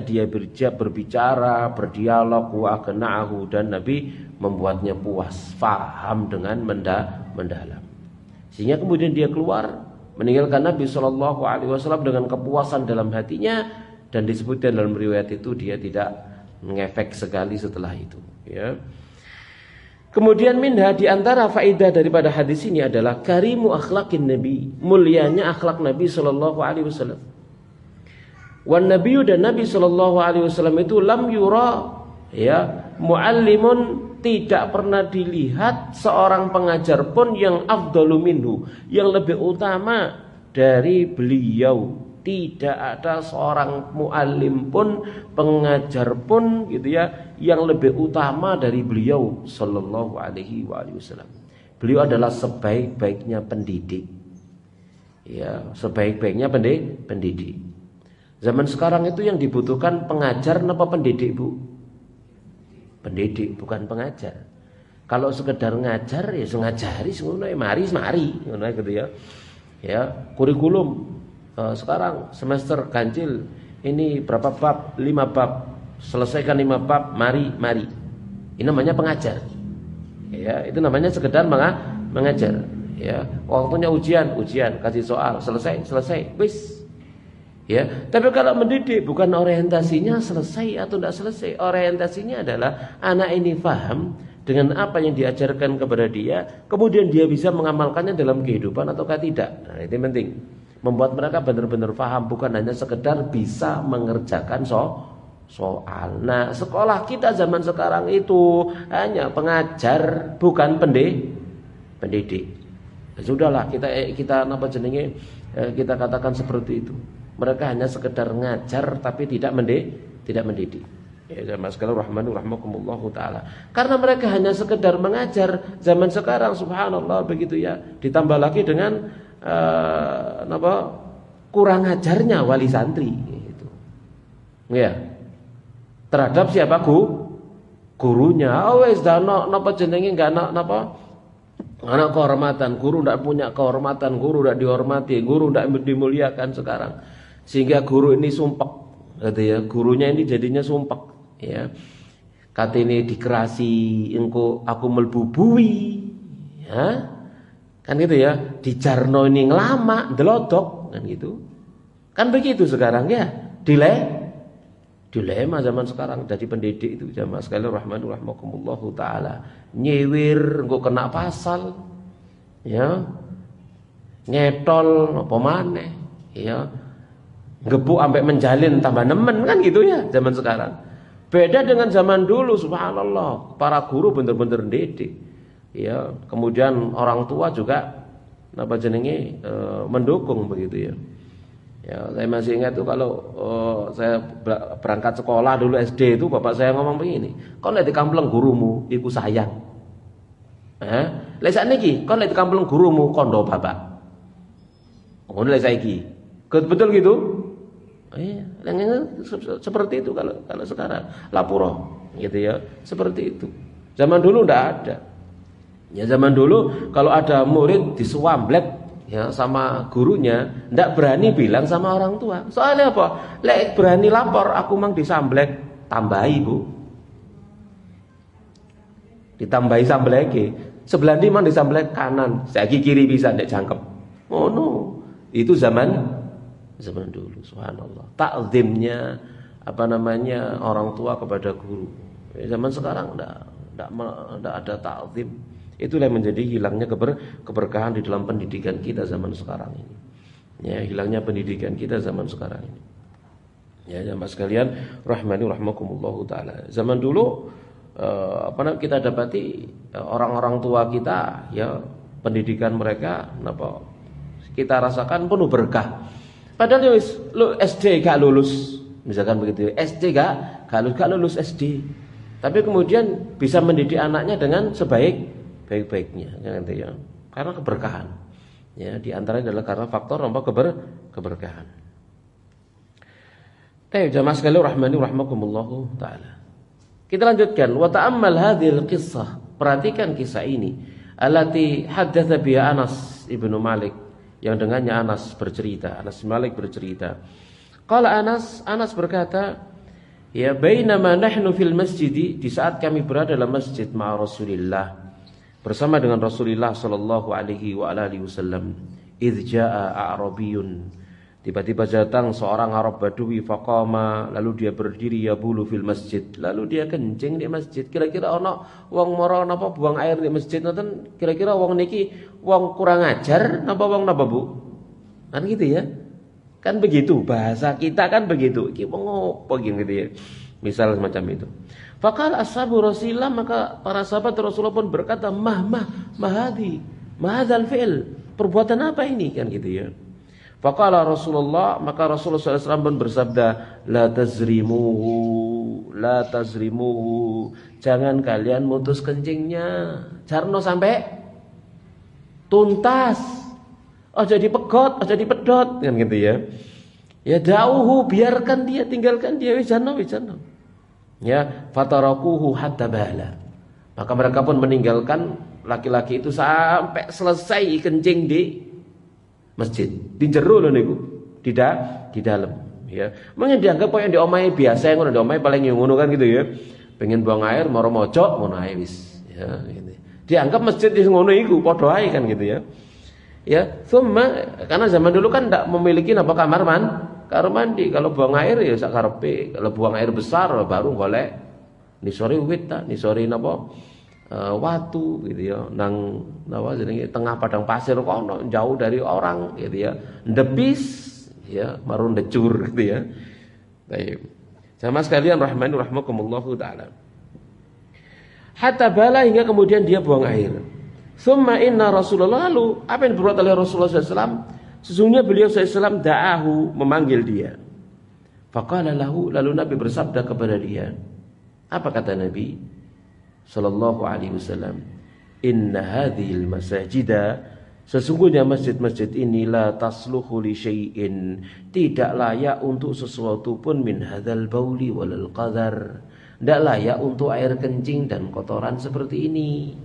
Speaker 1: dia berbicara, berdialog, wa aqna'ahu, dan Nabi membuatnya puas, faham dengan mendalam. Sehingga kemudian dia keluar meninggalkan Nabi sallallahu alaihi wasallam dengan kepuasan dalam hatinya, dan disebutkan dalam riwayat itu dia tidak ngefek sekali setelah itu, ya. Kemudian minha, di antara faedah daripada hadis ini adalah karimu akhlaqin nabi, mulianya akhlak Nabi sallallahu alaihi wasallam. Wan nabiyyu, dan Nabi sallallahu alaihi wasallam itu lam yura, ya, muallimun, tidak pernah dilihat seorang pengajar pun yang afdalu minhu, yang lebih utama dari beliau. Tidak ada seorang muallim pun, pengajar pun, gitu ya, yang lebih utama dari beliau sallallahu alaihi wasallam. Beliau adalah sebaik-baiknya pendidik. Ya, sebaik-baiknya pendidik. Zaman sekarang itu yang dibutuhkan pengajar apa pendidik, Bu? Pendidik, bukan pengajar. Kalau sekedar ngajar ya ngajari ngono mari ngono gitu ya. Ya, kurikulum sekarang semester ganjil ini berapa bab? 5 bab. Selesaikan 5 bab, mari. Ini namanya pengajar. Ya, itu namanya sekedar mengajar. Ya, waktunya ujian, kasih soal, selesai, wis. Ya, tapi kalau mendidik bukan orientasinya selesai atau tidak selesai. Orientasinya adalah anak ini paham dengan apa yang diajarkan kepada dia, kemudian dia bisa mengamalkannya dalam kehidupan ataukah tidak. Nah, itu penting. Membuat mereka benar-benar paham, bukan hanya sekedar bisa mengerjakan soal. Nah, sekolah kita zaman sekarang itu hanya pengajar, bukan pendidik. Ya, sudahlah, kita kita katakan seperti itu. Mereka hanya sekedar ngajar tapi tidak mendidik. Ya, jamaah sekalian rahimakumullah taala. Karena mereka hanya sekedar mengajar zaman sekarang, subhanallah begitu ya. Ditambah lagi dengan kurang ajarnya wali santri gitu. Ya. Terhadap siapa gurunya. Wis napa jenenge enggak anak kehormatan. Guru ndak punya kehormatan, guru ndak dihormati, guru ndak dimuliakan sekarang. Sehingga guru ini sumpek gitu ya. Gurunya ini jadinya sumpek ya. Katene dikerasi engko aku melbubui ya. Kan gitu ya, dijarno ini ngelama, delodok, kan gitu. Kan begitu sekarang ya. Dilema zaman sekarang jadi pendidik itu jamaah sekalian rahimakumullahu taala. Nyewir engko kena pasal. Ya. Nyetol apa maneh, ya. Gebuk sampai menjalin tambah nemen kan gitu ya zaman sekarang. Beda dengan zaman dulu, subhanallah. Para guru bener-bener didik. Ya, kemudian orang tua juga mendukung begitu ya. Ya, saya masih ingat tuh kalau saya berangkat sekolah dulu SD itu bapak saya ngomong begini, "Kon lek dikampleng gurumu iku sayang." Lek sakniki kon lek dikampleng gurumu kondo bapak. Ngono lek saiki. Betul gitu? Iya, seperti itu kalau sekarang lapuro gitu ya, seperti itu. Zaman dulu ndak ada. Ya zaman dulu kalau ada murid disuamblet ya sama gurunya, ndak berani bilang sama orang tua. Soalnya apa? Lek berani lapor aku mang disamblek, tambahi Bu. Ditambahi sambleke. Sebelah ndi mang disamblek kanan, saiki kiri bisa ndek jangkep. Oh no. Itu zaman dulu, subhanallah. Ta'zimnya orang tua kepada guru. Ya, zaman sekarang ndak ada ta'zim. Itulah yang menjadi hilangnya keberkahan di dalam pendidikan kita zaman sekarang ini. Ya, hilangnya pendidikan kita zaman sekarang ini. Ya, jamaah sekalian rahimakumullah taala. Zaman dulu kita dapati orang-orang tua kita ya, pendidikan mereka kita rasakan penuh berkah. Padahal lu SD gak lulus, misalkan begitu. SD gak lulus SD. Tapi kemudian bisa mendidik anaknya dengan sebaik-baiknya, ya. Karena keberkahan. Ya, di antaranya adalah karena faktor keberkahan. Jamaah sekalian rahmani rahimakumullahu taala. Kita lanjutkan, wa ta'ammal hadhil qissah. Perhatikan kisah ini. Allati haddatsa biha Anas ibnu Malik, yang dengannya Anas bercerita, Anas Malik bercerita. Qala Anas berkata, ya bainama nahnu fil masjid, di saat kami berada dalam masjid ma'a Rasulillah, bersama dengan Rasulullah sallallahu alaihi wa alihi wasallam, idz jaa a'rabiyyun, tiba-tiba datang seorang Arab Badui, faqama, lalu dia berdiri, ya bulu fil masjid, lalu dia kencing di masjid. Kira-kira ana wong mara napa buang air di masjid ngoten, kira-kira wong niki wong kurang ajar napa wong napa Bu? Kan gitu ya. Kan begitu bahasa kita, kan begitu. Iki wong opo gitu ya. Misal semacam itu. Faqala ashabu Rasulillah, maka para sahabat Rasulullah pun berkata, mahadzal fi'l, perbuatan apa ini, kan gitu ya. Faqala Rasulullah, maka Rasulullah SAW pun bersabda, la tazrimuhu, jangan kalian mutus kencingnya, jarno sampai tuntas. Jadi pegot, jadi pedot, kan gitu ya. Ya dauhu, biarkan dia, tinggalkan dia, wijana. Ya, fatarakuhu hatta bala. Maka mereka pun meninggalkan laki-laki itu sampai selesai kencing di masjid. Di jero lho niku, di dalam, ya. Mungkin dianggap kok yang diomahe biasa, ngono diomahe paling ngono kan gitu ya. Pengen buang air, moro mojok ngono ae wis, ya gitu. Dianggap masjid wis ngono iku, padha ae kan gitu ya. Ya, karena zaman dulu kan tidak memiliki kamar mandi. Kalau buang air ya sak karepe. Kalau buang air besar baru golek nisori wit ta, nisori watu gitu ya. Nang jenenge tengah padang pasir kono, jauh dari orang gitu ya. Ndepis ya, baru ndecur gitu ya. Baik. Jamaah sekalian rahmani rahimakumullahu taala. Hatta bala, hingga kemudian dia buang air. Summa inna Rasulullah, lalu apa yang diperbuat oleh Rasulullah SAW? Sesungguhnya beliau SAW da'ahu, memanggil dia. Faqala lahu, lalu Nabi bersabda kepada dia. Apa kata Nabi sallallahu alaihi wasallam? Inna hadhil masajida, sesungguhnya masjid-masjid ini la tasluhu li syai'in, tidak layak untuk sesuatu pun min hadzal bauli walal qadar, tidak layak untuk air kencing dan kotoran seperti ini.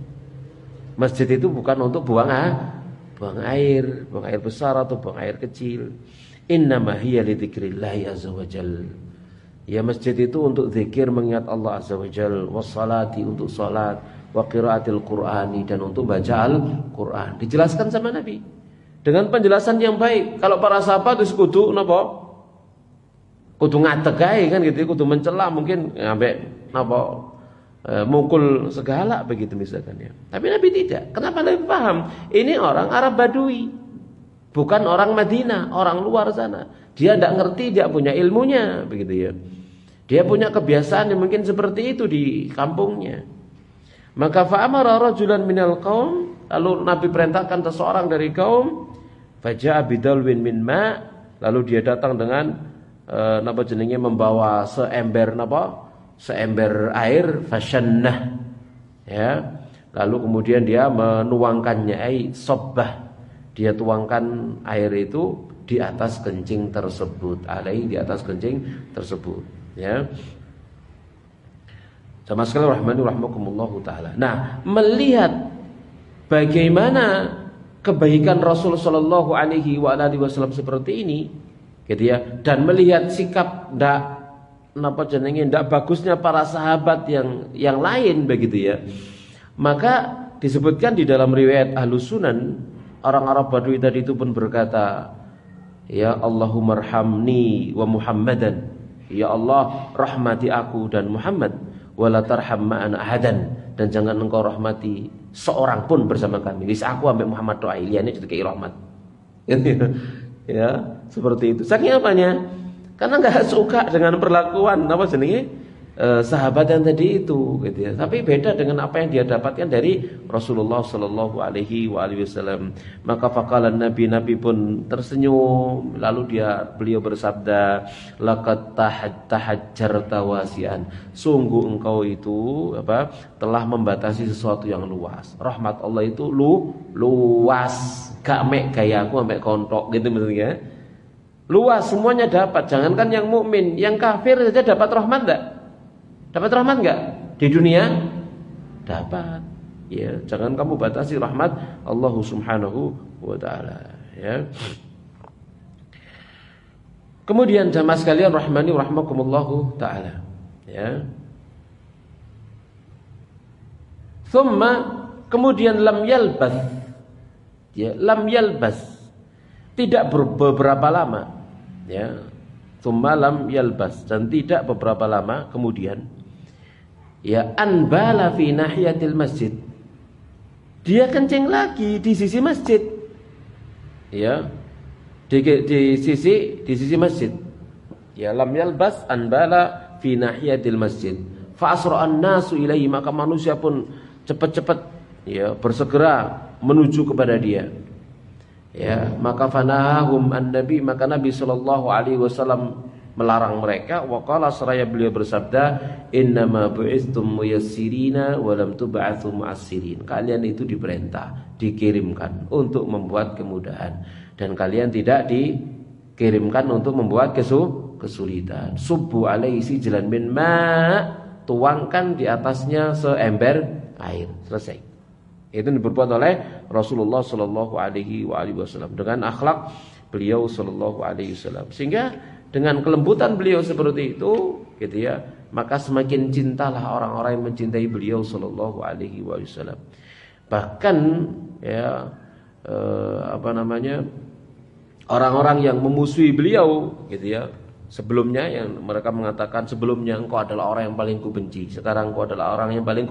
Speaker 1: Masjid itu bukan untuk buang air besar atau buang air kecil. Innama hiya li dzikrillah azza wajal. Ya, masjid itu untuk zikir, mengingat Allah azza wajal, wassalati, untuk salat, wa qiraatil qur'ani, dan untuk baca Al-Qur'an. Dijelaskan sama Nabi dengan penjelasan yang baik. Kalau para sahabat itu kudu napa? Kudu ngatek ae kan gitu, kudu mencela mungkin sampai napa? Mukul segala begitu misalkan ya. Tapi Nabi tidak. Kenapa Nabi paham? Ini orang Arab Badui, bukan orang Madinah, orang luar sana. Dia tidak ngerti, dia punya ilmunya begitu ya. Dia punya kebiasaan yang mungkin seperti itu di kampungnya. Maka fa'amara rajulan minal qaum, lalu Nabi perintahkan seseorang dari kaum, faja'a bidalwin min ma', lalu dia datang dengan membawa seember air, fasyannah, ya. Lalu kemudian dia menuangkannya, sobbah, dia tuangkan air itu di atas kencing tersebut, di atas kencing tersebut, ya. Sama sekali rahmani rahimakumullahu taala. Nah, melihat bagaimana kebaikan Rasul sallallahu alaihi wasallam seperti ini, gitu ya, dan melihat sikap tidak bagusnya para sahabat yang lain begitu ya. Maka disebutkan di dalam riwayat Ahlus Sunan, orang Arab Badui tadi itu pun berkata, ya Allahumma arhamni wa Muhammadan, ya Allah rahmati aku dan Muhammad, wala tarham ma'ana ahadan, dan jangan engkau rahmati seorang pun bersama kami. Wis aku ambek Muhammad doa liyane jadi rahmat. Ya, seperti itu. Saking apanya? Karena nggak suka dengan perlakuan sahabat yang tadi itu gitu ya. Tapi beda dengan apa yang dia dapatkan dari Rasulullah sallallahu alaihi wasallam. Maka faqala Nabi pun tersenyum, lalu beliau bersabda, laqad tahajjarta wasi'an. Sungguh engkau itu telah membatasi sesuatu yang luas. Rahmat Allah itu luas, gak mek gaya aku mek kontok gitu maksudnya. Luas, semuanya dapat. Jangankan yang mukmin, yang kafir saja dapat rahmat enggak? Dapat rahmat enggak? Di dunia dapat. Ya, jangan kamu batasi rahmat Allah Subhanahu wa taala, ya. Kemudian jamaah sekalian rahmani rahmakumullahu taala, ya. Thumma kemudian lam yalbas. Ya, lam yalbas. Tidak beberapa lama, ya. Thumma lam yalbas, dan tidak beberapa lama kemudian, ya, anbala fi nahiyatil masjid. Dia kencing lagi di sisi masjid. Ya. Di sisi masjid. Ya, lam yalbas anbala fi nahiyatil masjid. Fa asra'an nasu ilaihi, maka manusia pun cepat-cepat ya bersegera menuju kepada dia. Ya, maka fanahum an-nabi, maka Nabi sallallahu alaihi wasallam melarang mereka. Waqala, seraya beliau bersabda, innama bu'istum muyassirina wa lam tub'atsu mu'assirin. Kalian itu diperintah, dikirimkan untuk membuat kemudahan, dan kalian tidak dikirimkan untuk membuat kesulitan. Subbu alaihi sijlan min ma, tuangkan di atasnya seember air. Selesai. Itu diperbuat oleh Rasulullah sallallahu alaihi wasallam dengan akhlak beliau sallallahu alaihi wasallam. Sehingga dengan kelembutan beliau seperti itu, gitu ya, maka semakin cintalah orang-orang yang mencintai beliau sallallahu alaihi wasallam. Bahkan ya orang-orang yang memusuhi beliau, gitu ya, sebelumnya yang mereka mengatakan sebelumnya engkau adalah orang yang paling kubenci, sekarang engkau adalah orang yang paling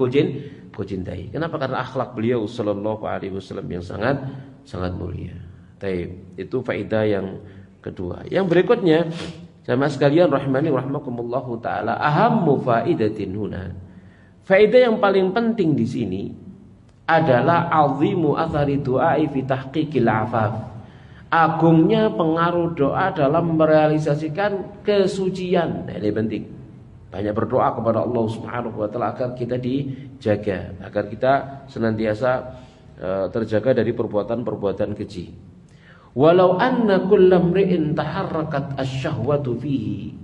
Speaker 1: kucintai. Kenapa? Karena akhlak beliau sallallahu alaihi wasallam yang sangat mulia. Taib. Itu faedah yang kedua. Yang berikutnya, jamaah sekalian rahimani rahmakumullahu taala, ahammu faidatin huna. Faedah yang paling penting di sini adalah azimu athari du'ai fi tahqiqil afaf. Agungnya pengaruh doa dalam merealisasikan kesucian. Nah, ini penting. Banyak berdoa kepada Allah Subhanahu wa taala agar kita dijaga, agar kita senantiasa terjaga dari perbuatan-perbuatan keji. Walau anna kullam ri'in taharrakat asy-syahwatu fihi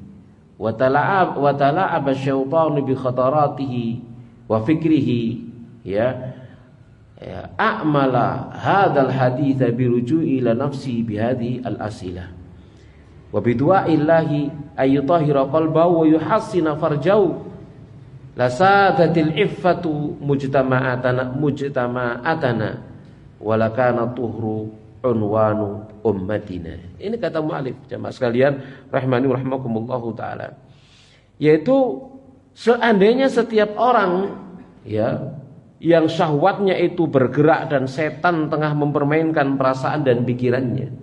Speaker 1: wa tala'ab asy-syaitanu bi khataratihi wa fikrihi, ya a'mala hadzal haditsa biruju'i ila nafsi bihadhi al-asilah wa bidu'aillahi ayyutahhira qalbahu wa yuhassina farjahu la sadatil iffatu mujtama'atana wa lakana tuhru unwanu ummatina. Ini kata mu'alif, jamaah sekalian rahmani rahimakumullahu taala, yaitu seandainya setiap orang ya yang syahwatnya itu bergerak dan setan tengah mempermainkan perasaan dan pikirannya,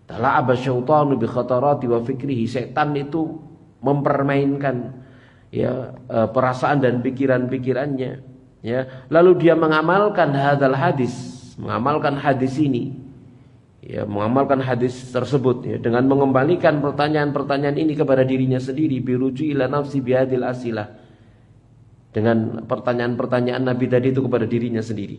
Speaker 1: tala'aba syaitanu bi khatarati wa fikrihi, setan itu mempermainkan ya perasaan dan pikiran-pikirannya, ya, lalu dia mengamalkan mengamalkan hadis ini, ya, mengamalkan hadis tersebut, ya, dengan mengembalikan pertanyaan-pertanyaan ini kepada dirinya sendiri, biruju ila nafsi bihadil asilah, dengan pertanyaan-pertanyaan Nabi tadi itu kepada dirinya sendiri,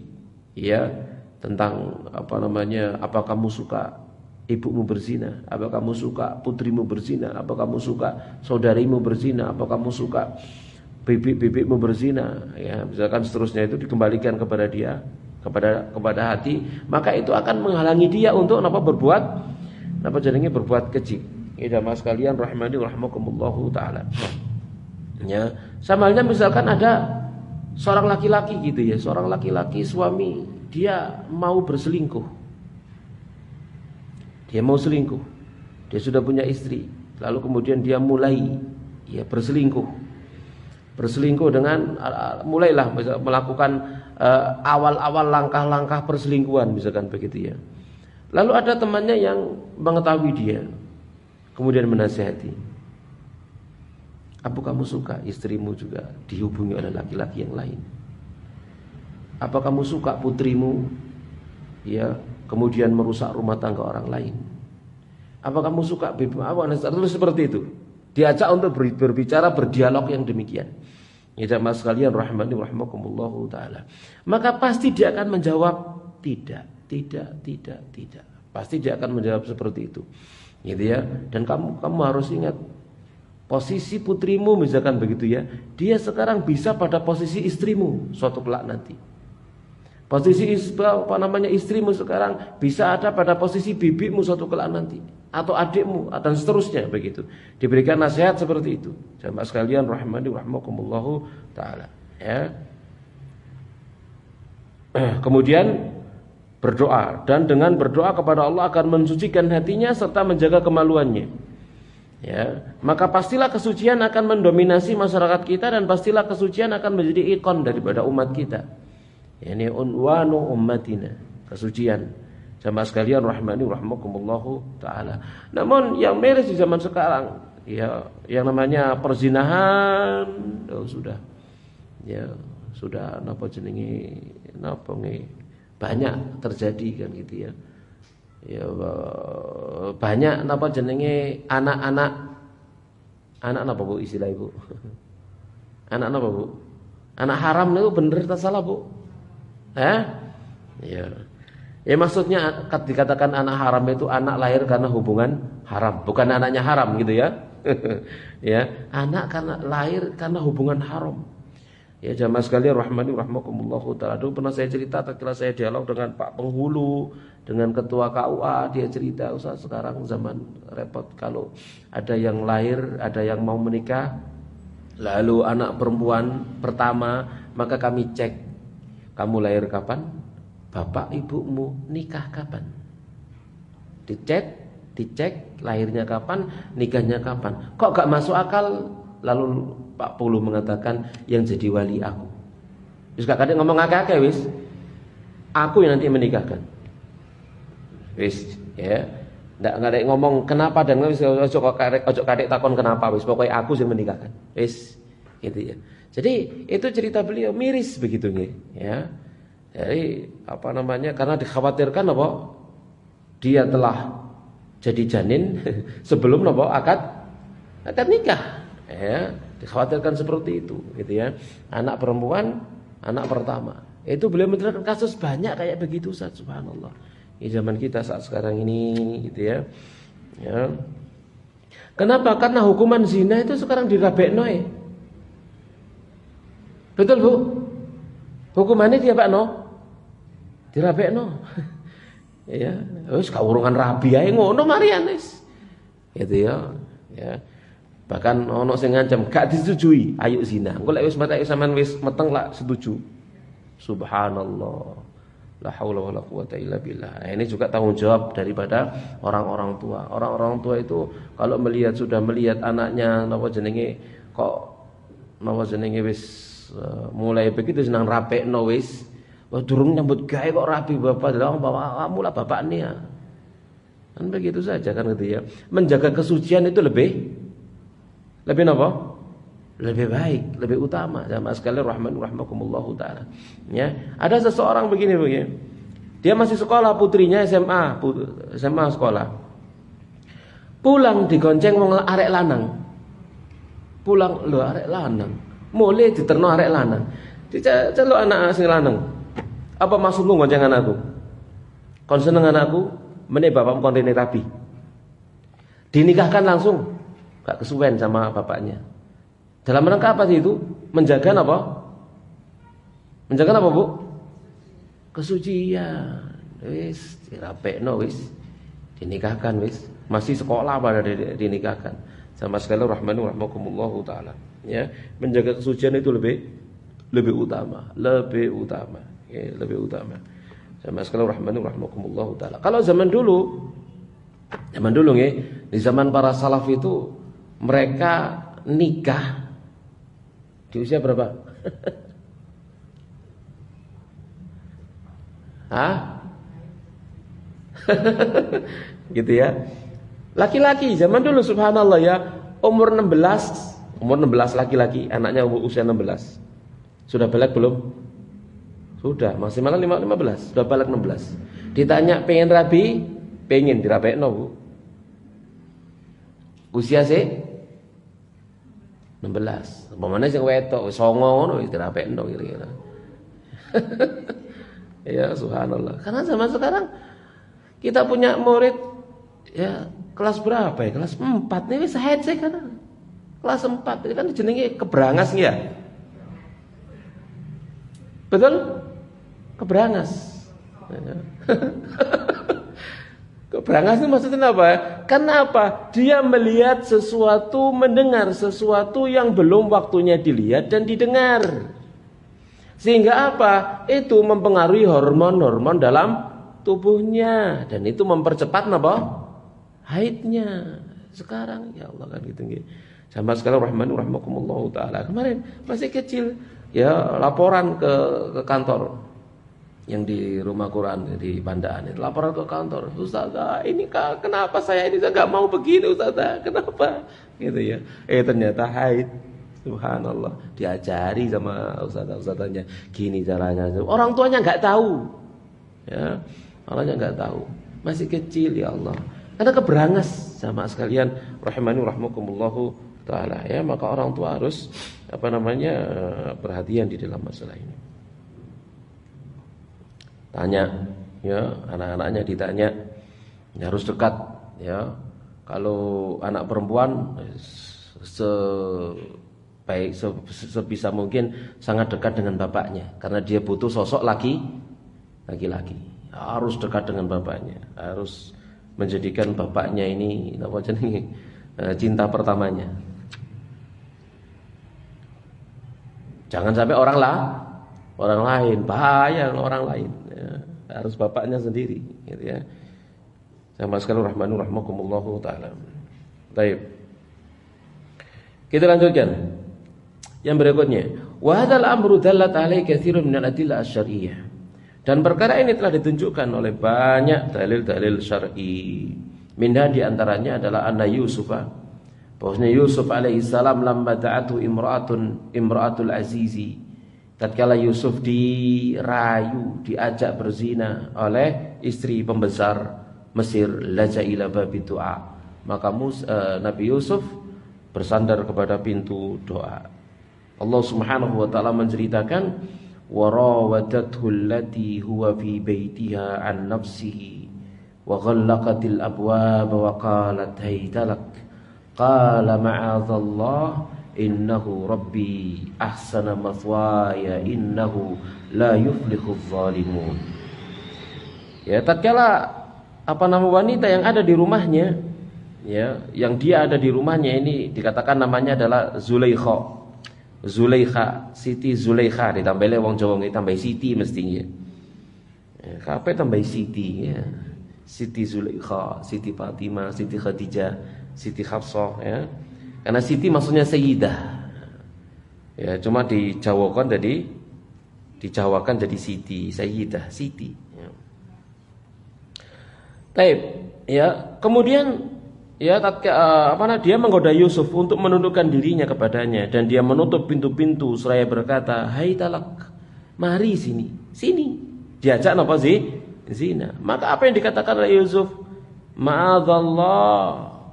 Speaker 1: ya, tentang apa kamu suka ibumu berzina, apa kamu suka putrimu berzina, apa kamu suka saudarimu berzina, apa kamu suka bibik-bibikmu berzina, ya, misalkan seterusnya, itu dikembalikan kepada dia, kepada hati, maka itu akan menghalangi dia untuk berbuat keji. Jamaah sekalian rahimani rahimakumullahu taala. Ya, sama halnya misalkan ada seorang laki-laki gitu ya, seorang laki-laki suami, dia mau berselingkuh. Dia mau selingkuh. Dia sudah punya istri, lalu kemudian dia mulai ya berselingkuh. Berselingkuh dengan mulailah melakukan awal-awal langkah-langkah perselingkuhan, misalkan begitu ya. Lalu ada temannya yang mengetahui dia, kemudian menasihati. Apa kamu suka istrimu juga dihubungi oleh laki-laki yang lain? Apa kamu suka putrimu ya kemudian merusak rumah tangga orang lain? Apa kamu suka terus seperti itu? Diajak untuk berbicara, berdialog yang demikian. Ya jamaah sekalian rahmani rahimakumullahu taala. Maka pasti dia akan menjawab tidak. Pasti dia akan menjawab seperti itu. Gitu ya. Dan kamu harus ingat posisi putrimu misalkan begitu ya. Dia sekarang bisa pada posisi istrimu suatu kelak nanti. Posisi istrimu sekarang bisa ada pada posisi bibimu suatu kelak nanti, atau adikmu dan seterusnya begitu. Diberikan nasihat seperti itu. Jamaah sekalian rahmani rahimakumullahu taala. Ya. Kemudian berdoa, dan dengan berdoa kepada Allah akan mensucikan hatinya serta menjaga kemaluannya. Ya, maka pastilah kesucian akan mendominasi masyarakat kita, dan pastilah kesucian akan menjadi ikon daripada umat kita. Yani unwanu ummatina, kesucian. Jamaah sekalian rahmani rahimakumullahu taala. Namun yang miris di zaman sekarang ya yang namanya perzinahan sudah napa jenenge banyak terjadi kan gitu ya. Ya banyak napa jenenge anak apa Bu istilah Ibu? Anak apa Bu? Anak haram itu bener tak salah Bu? Ya. Ya maksudnya dikatakan anak haram itu anak lahir karena hubungan haram, bukan anaknya haram gitu ya. Ya, anak karena lahir karena hubungan haram. Ya jamaah sekalian rahmani rahimakumullahu taala. Dulu pernah saya cerita tatkala saya dialog dengan Pak Penghulu, dengan ketua KUA, dia cerita, Ustaz sekarang zaman repot kalau ada yang lahir, ada yang mau menikah, lalu anak perempuan pertama, maka kami cek, kamu lahir kapan? Bapak ibumu nikah kapan? Dicek lahirnya kapan, nikahnya kapan. Kok gak masuk akal? Lalu Pak Pulu mengatakan yang jadi wali aku. Wis gak kadek ngomong akeh-akeh wis. Aku yang nanti menikahkan. Wis ya. Ndak ada ngomong kenapa dan wis ojo kadek takon kenapa wis pokoknya aku yang menikahkan. Wis gitu ya. Jadi itu cerita beliau miris begitu nih ya. Jadi karena dikhawatirkan dia telah jadi janin sebelum akad nikah. Ya, dikhawatirkan seperti itu gitu ya. Anak perempuan, anak pertama. Itu beliau menceritakan kasus banyak kayak begitu Ustaz, subhanallah. Di zaman kita saat sekarang ini gitu ya. Ya. Kenapa? Karena hukuman zina itu sekarang dirabekno. Betul Bu? Hukumannya dirabekno. Dirabekno. Ya, wis kawurungan rabi ae ngono marian wis. Gitu ya. Ya. Bahkan ono sing ngancam gak disetujui ayo zina. Engko lek wis mate sampean wis meteng lak setuju. Subhanallah. La haula wala quwata illa billah. Ini juga tanggung jawab daripada orang-orang tua. Orang-orang tua itu kalau sudah melihat anaknya wis mulai begitu senang rapekno wis. Wah durung nyambut gawe kok rapi bapak dalam bawa kamu lah bapaknya. Kan begitu saja kan gitu ya. Menjaga kesucian itu lebih apa? Lebih baik, lebih utama. Jamaah sekalian rahimakumullahu taala. Ya, ada seseorang begini. Dia masih sekolah, putrinya SMA sekolah. Pulang digonceng wong arek lanang. Pulang lho arek lanang. Mulai diterno arek lanang. Diceluk anak sing lanang. Apa maksudmu gonceng anakku? Kon seneng anakku, meneh bapakmu kon rene rabi. Dinikahkan langsung. Gak kesuwen sama bapaknya. Dalam rangka apa sih itu? Menjaga apa? Menjaga apa Bu? Kesucian. Wis dirapekno wis. Dinikahkan wis. Masih sekolah pada dinikahkan. Sama sekali rahmanu rahmakumullahu taala. Ya, menjaga kesucian itu lebih utama, Ya, lebih utama. Sama sekali rahmanu rahmakumullahu taala. Kalau zaman dulu nggih, di zaman para salaf itu mereka nikah di usia berapa? Hah? Gitu ya. Laki-laki zaman dulu subhanallah ya, umur 16 umur 16 laki-laki, anaknya umur usia 16. Sudah balik belum? Sudah, maksimal 15, sudah balik 16. Ditanya pengen rabi, pengen dirabekno, Bu. Usia sih 16. Pemane sing wetok wis 9 ngono wis dirabekno kira-kira. Ya subhanallah. Karena zaman sekarang kita punya murid ya kelas berapa ya? Kelas 4 nih wis haid sih kan. Kelas 4 itu kan jenenge kebrangas ya. Betul? Kebrangas. Kebrangas itu maksudnya apa? Kenapa? Dia melihat sesuatu, mendengar sesuatu yang belum waktunya dilihat dan didengar. Sehingga apa? Itu mempengaruhi hormon-hormon dalam tubuhnya dan itu mempercepat apa? Haidnya. Sekarang ya Allah kan gitu nggih. Sama sekali rahimakumullah taala. Kemarin masih kecil ya laporan ke kantor yang di rumah Quran di Pandaan itu, laporan ke kantor, Ustazah ini kenapa saya ini nggak mau begini Ustazah, kenapa gitu ya, ternyata haid. Subhanallah, diajari sama ustazah-ustazahnya gini caranya, orang tuanya nggak tahu ya, orangnya nggak tahu, masih kecil ya Allah, karena keberangas sama sekalian rahimakumullah taala ya, maka orang tua harus perhatian di dalam masalah ini. Tanya ya, anak-anaknya ditanya ya, harus dekat ya. Kalau anak perempuan sebisa mungkin sangat dekat dengan bapaknya karena dia butuh sosok laki-laki. Harus dekat dengan bapaknya, harus menjadikan bapaknya ini cinta pertamanya. Jangan sampai orang lain, bahaya orang lain. Ya, harus bapaknya sendiri, gitu ya. Sama sekali rahimakumullah taala. Baik. Kita lanjutkan. Yang berikutnya, wa hadzal amru dallat alaihi katsirun min al-adillah asy-syar'iyyah. Dan perkara ini telah ditunjukkan oleh banyak dalil-dalil syar'i. Minha di antaranya adalah anna Yusufa, bahwasanya Yusuf alaihi salam lamma da'atu imra'atul azizi, tatkala Yusuf dirayu, diajak berzina oleh istri pembesar Mesir, laja ila babi doa, maka Nabi Yusuf bersandar kepada pintu doa. Allah Subhanahu wa taala menceritakan wa rawadathu allati huwa fi baitiha an nafsihi wa ghallaqatil abwab wa qalat haytalak qala ma'adzallah innahu rabbi ahsana mathwaya innahu la yuflihuz zalimun. Ya, tatkala wanita yang ada di rumahnya, ya, yang dia ada di rumahnya ini dikatakan namanya adalah Zulaikha, Siti Zulaikha, ditambah wong Jawa ditambah Siti mestinya. Ya, kape tambah Siti ya. Siti Zulaikha, Siti Fatimah, Siti Khadijah, Siti Hafsah ya. Karena Siti maksudnya Sayyidah. Ya, cuma dijawakan jadi Siti, Sayyidah, Siti. Ya. Taib, ya. Kemudian ya, dia menggoda Yusuf untuk menundukkan dirinya kepadanya dan dia menutup pintu-pintu seraya berkata, "Hai talak, mari sini." Diajak apa sih? Zina. Maka apa yang dikatakan oleh Yusuf? Ma'adzallah,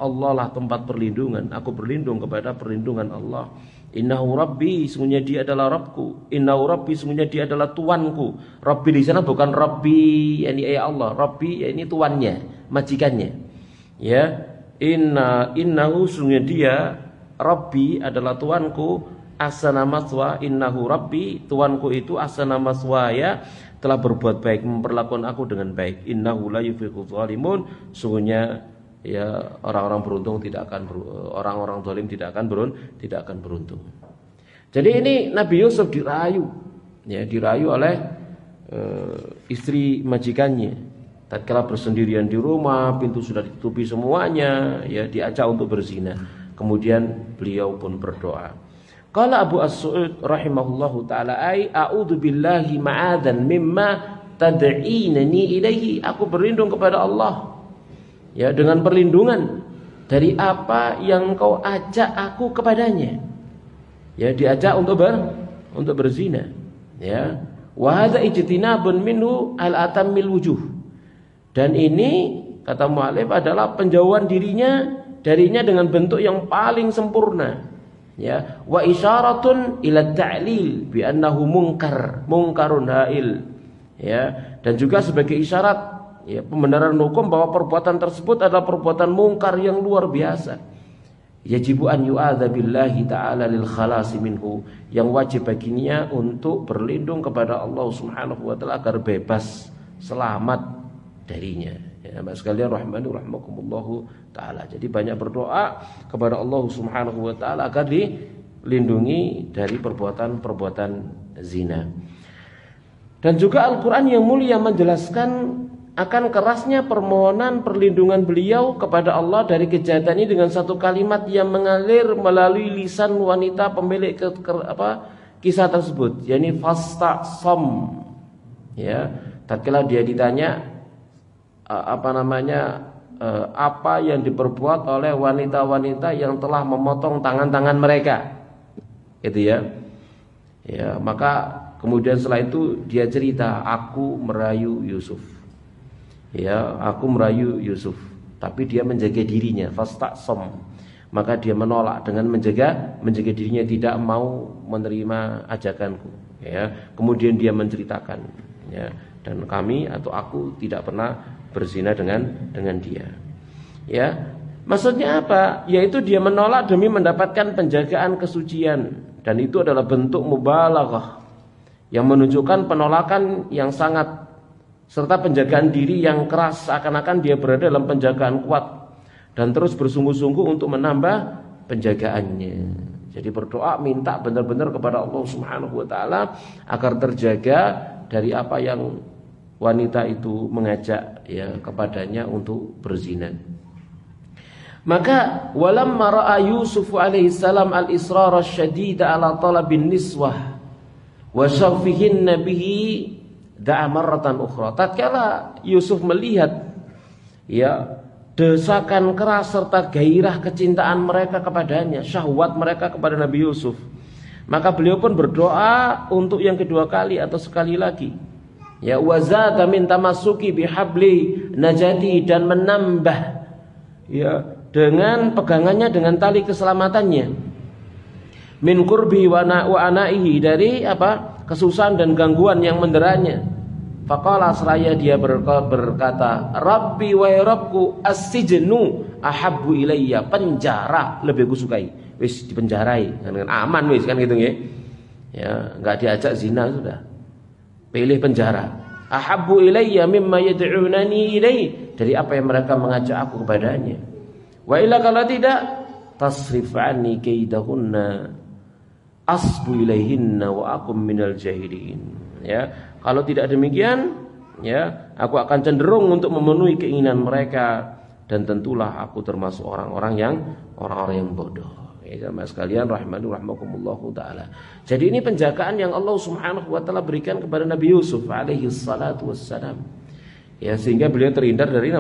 Speaker 1: Allah lah tempat perlindungan. Aku berlindung kepada perlindungan Allah. Innahu Rabbi, sesungguhnya dia adalah Rabbku. Innahu Rabbi, sesungguhnya dia adalah Tuanku. Rabbi di sana bukan Rabbi, yani Allah. Rabbi ini tuannya, majikannya. Ya, innahu, sesungguhnya dia Rabbi adalah Tuanku. Ahsana mathwa, innahu Rabbi, Tuanku itu ahsana mathwaya, telah berbuat baik, memperlakukan aku dengan baik. Innahu la yuflihuz zalimun, sesungguhnya ya orang-orang beruntung orang-orang zalim tidak akan beruntung. Jadi ini Nabi Yusuf dirayu oleh istri majikannya. Tatkala bersendirian di rumah, pintu sudah ditutupi semuanya, ya diajak untuk berzina. Kemudian beliau pun berdoa. Qala Abu As-Su'ud rahimahullahu taala, a'udzu billahi ma'adan mimma tad'inani ilaihi. Aku berlindung kepada Allah, ya, dengan perlindungan dari apa yang kau ajak aku kepadanya. Ya, diajak untuk berzina. Ya. Wa hadza ijtinabun minhu al-atammil wujuh. Dan ini kata mu'allif adalah penjauhan darinya dengan bentuk yang paling sempurna. Ya, wa isyaratun ila ta'lil bi annahu munkarun ha'il. Ya, dan juga sebagai isyarat ya pembenaran hukum bahwa perbuatan tersebut adalah perbuatan mungkar yang luar biasa. Yajibu an yu'adza billahi ta'ala lil khalasi minhu, yang wajib baginya untuk berlindung kepada Allah Subhanahu wa taala agar bebas selamat darinya. Ya, Mbak sekalian rahmani rahmakumullahu taala. Jadi banyak berdoa kepada Allah Subhanahu wa taala agar dilindungi dari perbuatan-perbuatan zina. Dan juga Al-Qur'an yang mulia menjelaskan akan kerasnya permohonan perlindungan beliau kepada Allah dari kejahatan ini dengan satu kalimat yang mengalir melalui lisan wanita pemilik kisah tersebut, yakni fasta'sam. Ya, tatkala dia ditanya apa yang diperbuat oleh wanita-wanita yang telah memotong tangan-tangan mereka, gitu ya. Ya, maka kemudian setelah itu dia cerita, aku merayu Yusuf. Ya, aku merayu Yusuf, tapi dia menjaga dirinya, fasta'sam. Maka dia menolak dengan menjaga dirinya, tidak mau menerima ajakanku. Ya, kemudian dia menceritakan, ya, dan kami atau aku tidak pernah berzina dengan dia. Ya, maksudnya apa? Yaitu dia menolak demi mendapatkan penjagaan kesucian, dan itu adalah bentuk mubalaghah yang menunjukkan penolakan yang sangat serta penjagaan diri yang keras, seakan-akan dia berada dalam penjagaan kuat dan terus bersungguh-sungguh untuk menambah penjagaannya. Jadi berdoa minta benar-benar kepada Allah Subhanahu wa taala agar terjaga dari apa yang wanita itu mengajak ya kepadanya untuk berzina. Maka walamma ra'a Yusuf alaihi salam al-israr asy-syadid ala talabin niswah wa syawfihin bihi da'a marratan ukhra. Tatkala Yusuf melihat ya desakan keras serta gairah kecintaan mereka kepadanya, syahwat mereka kepada Nabi Yusuf, maka beliau pun berdoa untuk yang kedua kali atau sekali lagi. Ya, wazada min tamassuki bihabli najati, dan menambah ya dengan pegangannya dengan tali keselamatannya, min qurbi wa anaihi, dari kesusahan dan gangguan yang menderanya. Faqala, seraya dia berkata, Rabbi wa Rabbku, as-sijnu ahabbu ilayya, penjara lebih kusukai. Wis dipenjarai kan aman wis kan gitu nggih. Ya, enggak diajak zina sudah. Pilih penjara. Ahabbu ilayya mimma yad'unani ilai, dari apa yang mereka mengajak aku kepadanya. Wa illa, kalau tidak, tasrif anni kaidahunna asbu ilaihinna wa akum minal jahilin. Ya, kalau tidak demikian, ya, aku akan cenderung untuk memenuhi keinginan mereka, dan tentulah aku termasuk orang-orang yang bodoh. Ya, sama sekalian rahmani rahmakumullahu taala. Jadi ini penjagaan yang Allah Subhanahu wa taala berikan kepada Nabi Yusuf alaihi salatu wassalam. Ya, sehingga beliau terhindar dari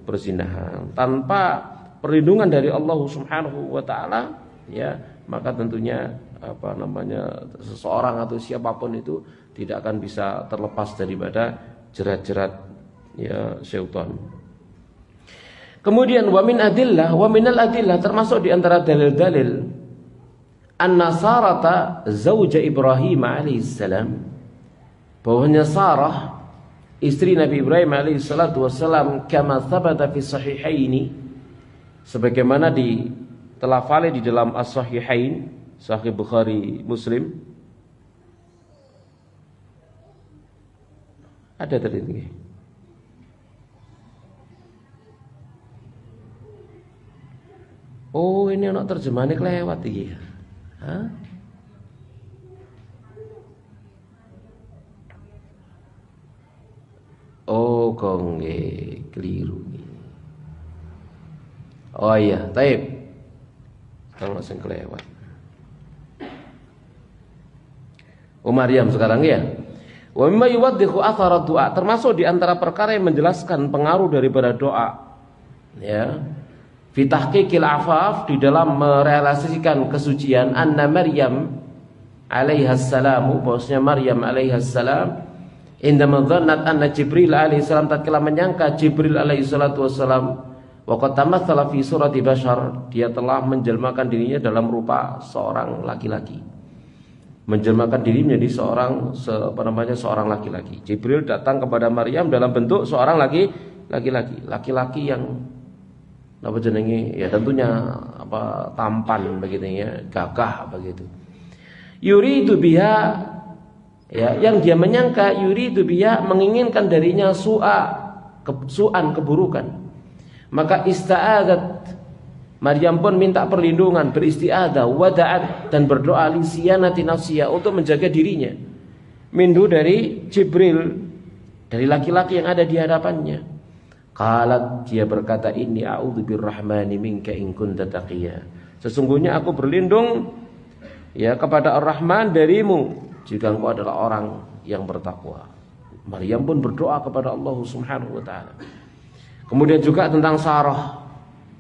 Speaker 1: perzinahan. Tanpa perlindungan dari Allah Subhanahu wa taala, ya, maka tentunya seseorang atau siapapun itu tidak akan bisa terlepas daripada jerat-jerat ya syaitan. Kemudian wa minal adillah, termasuk di antara dalil-dalil an-Nasarata zauja Ibrahim alaihissalam, bahwanya Sarah istri Nabi Ibrahim alaihissalatu wassalam, kama thabata fi sahihaini, sebagaimana telah valid di dalam as-sahihain, Sahih Bukhari Muslim. Ada tadi ini. Oh, ini anak terjemahannya kelewat iki. Hah? Oh, kok nggih keliru. Oh iya, taib. Kalau sing kelewat. Maryam sekarang ya. Wa mimma yuwaddihu athara du'a, termasuk di antara perkara yang menjelaskan pengaruh daripada doa. Ya. fi tahqiqil afaf, di dalam merealisasikan kesucian, anna Maryam alaihassalam, bahwasanya Maryam alaihassalam indama dhannat anna Jibril alaihissalam, tatkala menyangka Jibril alaihissalatu wassalam wa qad tamatsala fi surati bashar, dia telah menjelmakan dirinya dalam rupa seorang laki-laki, menjelmakan diri menjadi seorang laki-laki. Jibril datang kepada Maryam dalam bentuk seorang laki-laki yang apa jenenge, ya tentunya tampan begitu ya, gagah begitu. Yuridu biha, ya, yang dia menyangka, yuridu biha, menginginkan darinya su'an, keburukan. Maka ista'adat, Maryam pun minta perlindungan, beristiadah, wada'at, dan berdoa li siyanati nafsiyah, untuk menjaga dirinya minhu, dari Jibril, dari laki-laki yang ada di hadapannya. Qalat, dia berkata, inni a'udzu birrahmani minka in kunta taqiyya, sesungguhnya aku berlindung ya kepada Ar-Rahman darimu jika engkau adalah orang yang bertakwa. Maryam pun berdoa kepada Allah Subhanahu wa taala. Kemudian juga tentang Sarah,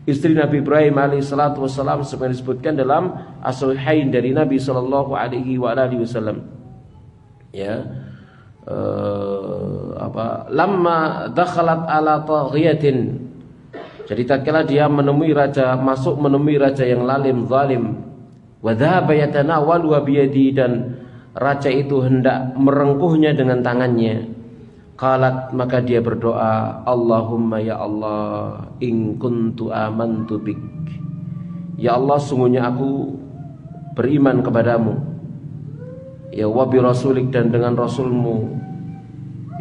Speaker 1: istri Nabi Ibrahim alaihissalatu wassalam, seperti disebutkan dalam as-sahihain dari Nabi sallallahu alaihi wasallam. Ya, lamma dakhalat ala taghiyatin, jadi tatkala dia menemui raja yang zalim, wa dhahaba yatanawalu biyadi, dan raja itu hendak merengkuhnya dengan tangannya. Qalat, maka dia berdoa, Allahumma ya Allah, in kuntu amantu bik, ya Allah, sungguhnya aku beriman kepadamu, ya wa bi rasulik, dan dengan rasulmu,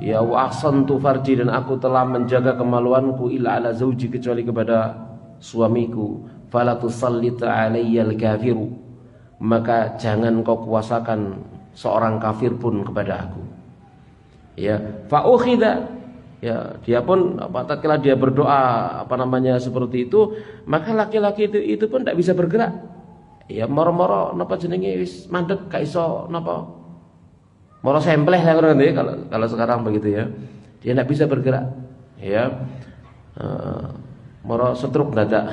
Speaker 1: ya wa ahsantu farji, dan aku telah menjaga kemaluanku, illa ala zauji, kecuali kepada suamiku, fala tusallit alayyal kafiru, maka jangan kau kuasakan seorang kafir pun kepada aku. Ya, fa ukhidha, ya, dia pun tatkala dia berdoa seperti itu, maka laki-laki itu pun tidak bisa bergerak. Ya, moro-moro napa jenenge wis mandek, gak iso napa, moro sempleh lah kalau sekarang begitu ya, dia tidak bisa bergerak, ya, moro stroke dadak.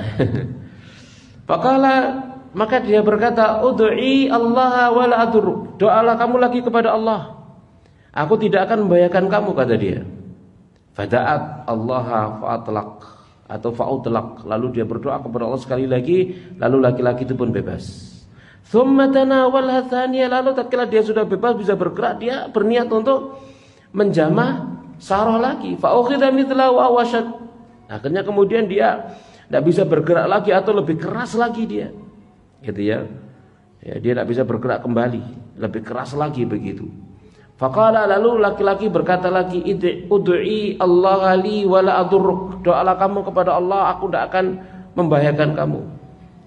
Speaker 1: Maka dia berkata, ud'i Allah wa la adur, doalah kamu lagi kepada Allah, aku tidak akan membahayakan kamu, kata dia. Fada'at Allah fa'atlaq, atau fa'utlaq, lalu dia berdoa kepada Allah sekali lagi, lalu laki-laki itu pun bebas. Thumma tanawalha thaniyah, lalu tatkala dia sudah bebas bisa bergerak, dia berniat untuk menjamah Sarah lagi. Fa'ukhidha mithla wa awashad, akhirnya kemudian dia tidak bisa bergerak lagi, atau lebih keras lagi dia, gitu ya. Ya, dia tidak bisa bergerak kembali, lebih keras lagi begitu. Faqala, lalu laki-laki berkata lagi, ud'i Allah li wa la adurruk, doalah kamu kepada Allah, aku tidak akan membahayakan kamu.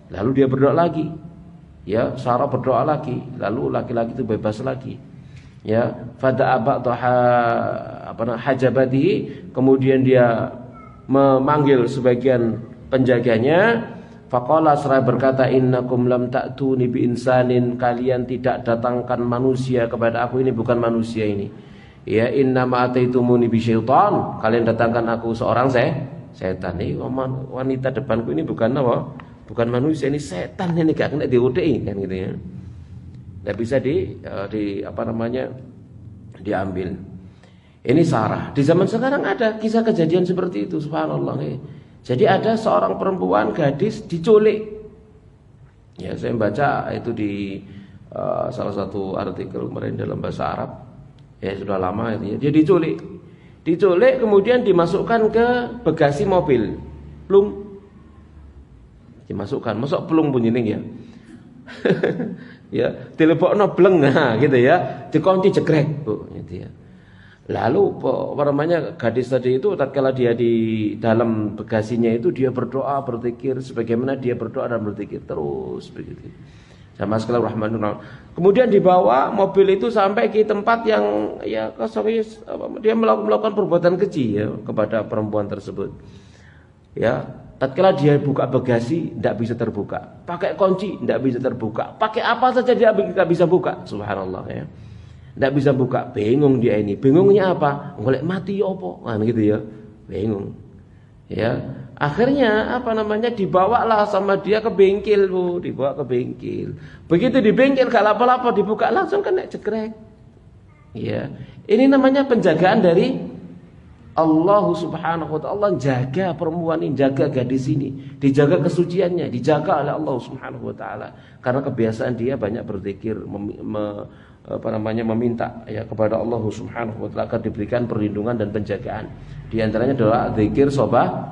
Speaker 1: Lalu dia berdoa lagi, ya, Sarah berdoa lagi, lalu laki-laki itu bebas lagi. Ya, fada'a ba'daha hajabatihi, kemudian dia memanggil sebagian penjaganya. Faqala, seraya berkata, innakum lam ta'tuni bi insanin, kalian tidak datangkan manusia kepada aku, ini bukan manusia ini. Ya, innama ataitumuni bi syaitan, kalian datangkan aku seorang setan. Ini wanita depanku ini bukan apa? Bukan manusia, ini setan, ini gak kena diudei kan gitu ya. Enggak bisa diambil. Ini Sarah. Di zaman sekarang ada kisah kejadian seperti itu, subhanallah. Jadi ada seorang perempuan, gadis, diculik. Ya, saya baca itu di salah satu artikel kemarin dalam bahasa Arab. Ya, sudah lama itu ya. Dia diculik. Diculik kemudian dimasukkan ke bagasi mobil. Plung. Dimasukkan, masuk plung bunyi ning ya. Ya, dilebokno bleng, nah gitu ya. Dikunci jegrek, Bu, gitu ya. Lalu gadis tadi itu tatkala dia di dalam bagasinya itu, dia berdoa, berzikir sebagaimana dia berdoa dan berzikir terus begitu. Sama sekali rahmanur. Kemudian dibawa mobil itu sampai ke tempat yang ya dia melakukan perbuatan keji ya kepada perempuan tersebut. Ya, tatkala dia buka bagasi tidak bisa terbuka. Pakai kunci tidak bisa terbuka. Pakai apa saja dia tidak bisa buka. Subhanallah ya. Tidak bisa buka, bingung dia ini. Bingungnya apa? Golek mati apa? Kan gitu ya. Bingung. Ya. Akhirnya dibawalah sama dia ke bengkel, Bu, dibawa ke bengkel. Begitu di bengkel gak lapo-lapo, dibuka langsung kena cekrek. Ya, ini namanya penjagaan dari Allah Subhanahu wa ta'ala. Allah jaga perempuan ini, jaga gadis ini, dijaga kesuciannya, dijaga oleh Allah Subhanahu wa ta'ala. Karena kebiasaan dia banyak berzikir, meminta ya kepada Allah Subhanahu wa ta'ala agar diberikan perlindungan dan penjagaan. Di antaranya doa zikir sobah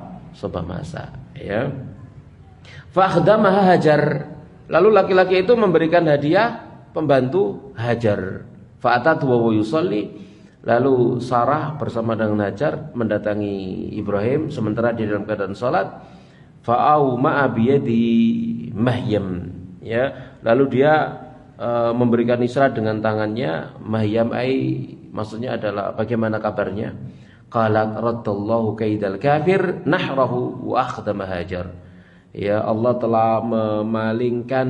Speaker 1: masa, ya. Fa akhdamaha Hajar. Lalu laki-laki itu memberikan hadiah pembantu Hajar. Fa atat wa yusalli. Lalu Sarah bersama dengan Hajar mendatangi Ibrahim sementara di dalam keadaan salat. Fa'au ma'a biyadi mahyam, ya. Lalu dia memberikan isyarat dengan tangannya. Mahyam maksudnya adalah bagaimana kabarnya. Qalat raddallahu kaidal kafir nahrahu wa akhdama Hajar. Ya, Allah telah memalingkan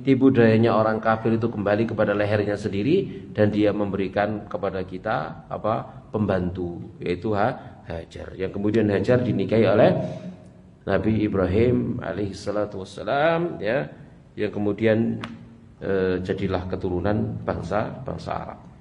Speaker 1: tipu dayanya orang kafir itu kembali kepada lehernya sendiri, dan dia memberikan kepada kita pembantu, yaitu Hajar, yang kemudian Hajar dinikahi oleh Nabi Ibrahim alaihissalatu wassalam, ya, yang kemudian jadilah keturunan bangsa Arab.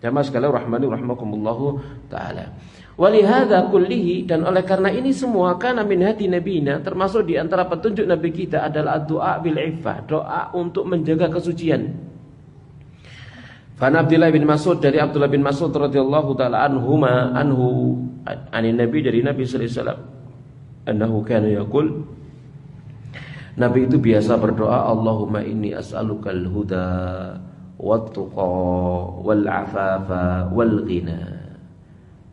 Speaker 1: Jamaah sekalian rahmani rahimakumullahu taala. Walihada kullihi, dan oleh karena ini semua, kana min hati nabiyina, termasuk di antara petunjuk nabi kita adalah doa bil iffah, doa untuk menjaga kesucian. Fa Abdullah bin Mas'ud, dari Abdullah bin Mas'ud radhiyallahu taala anhu anin nabi, dari Nabi sallallahu alaihi wasallam, annahu kana yaqul, Nabi itu biasa berdoa, Allahumma inni as'alukal huda wat-tuqa wal-afafa wal-ghina.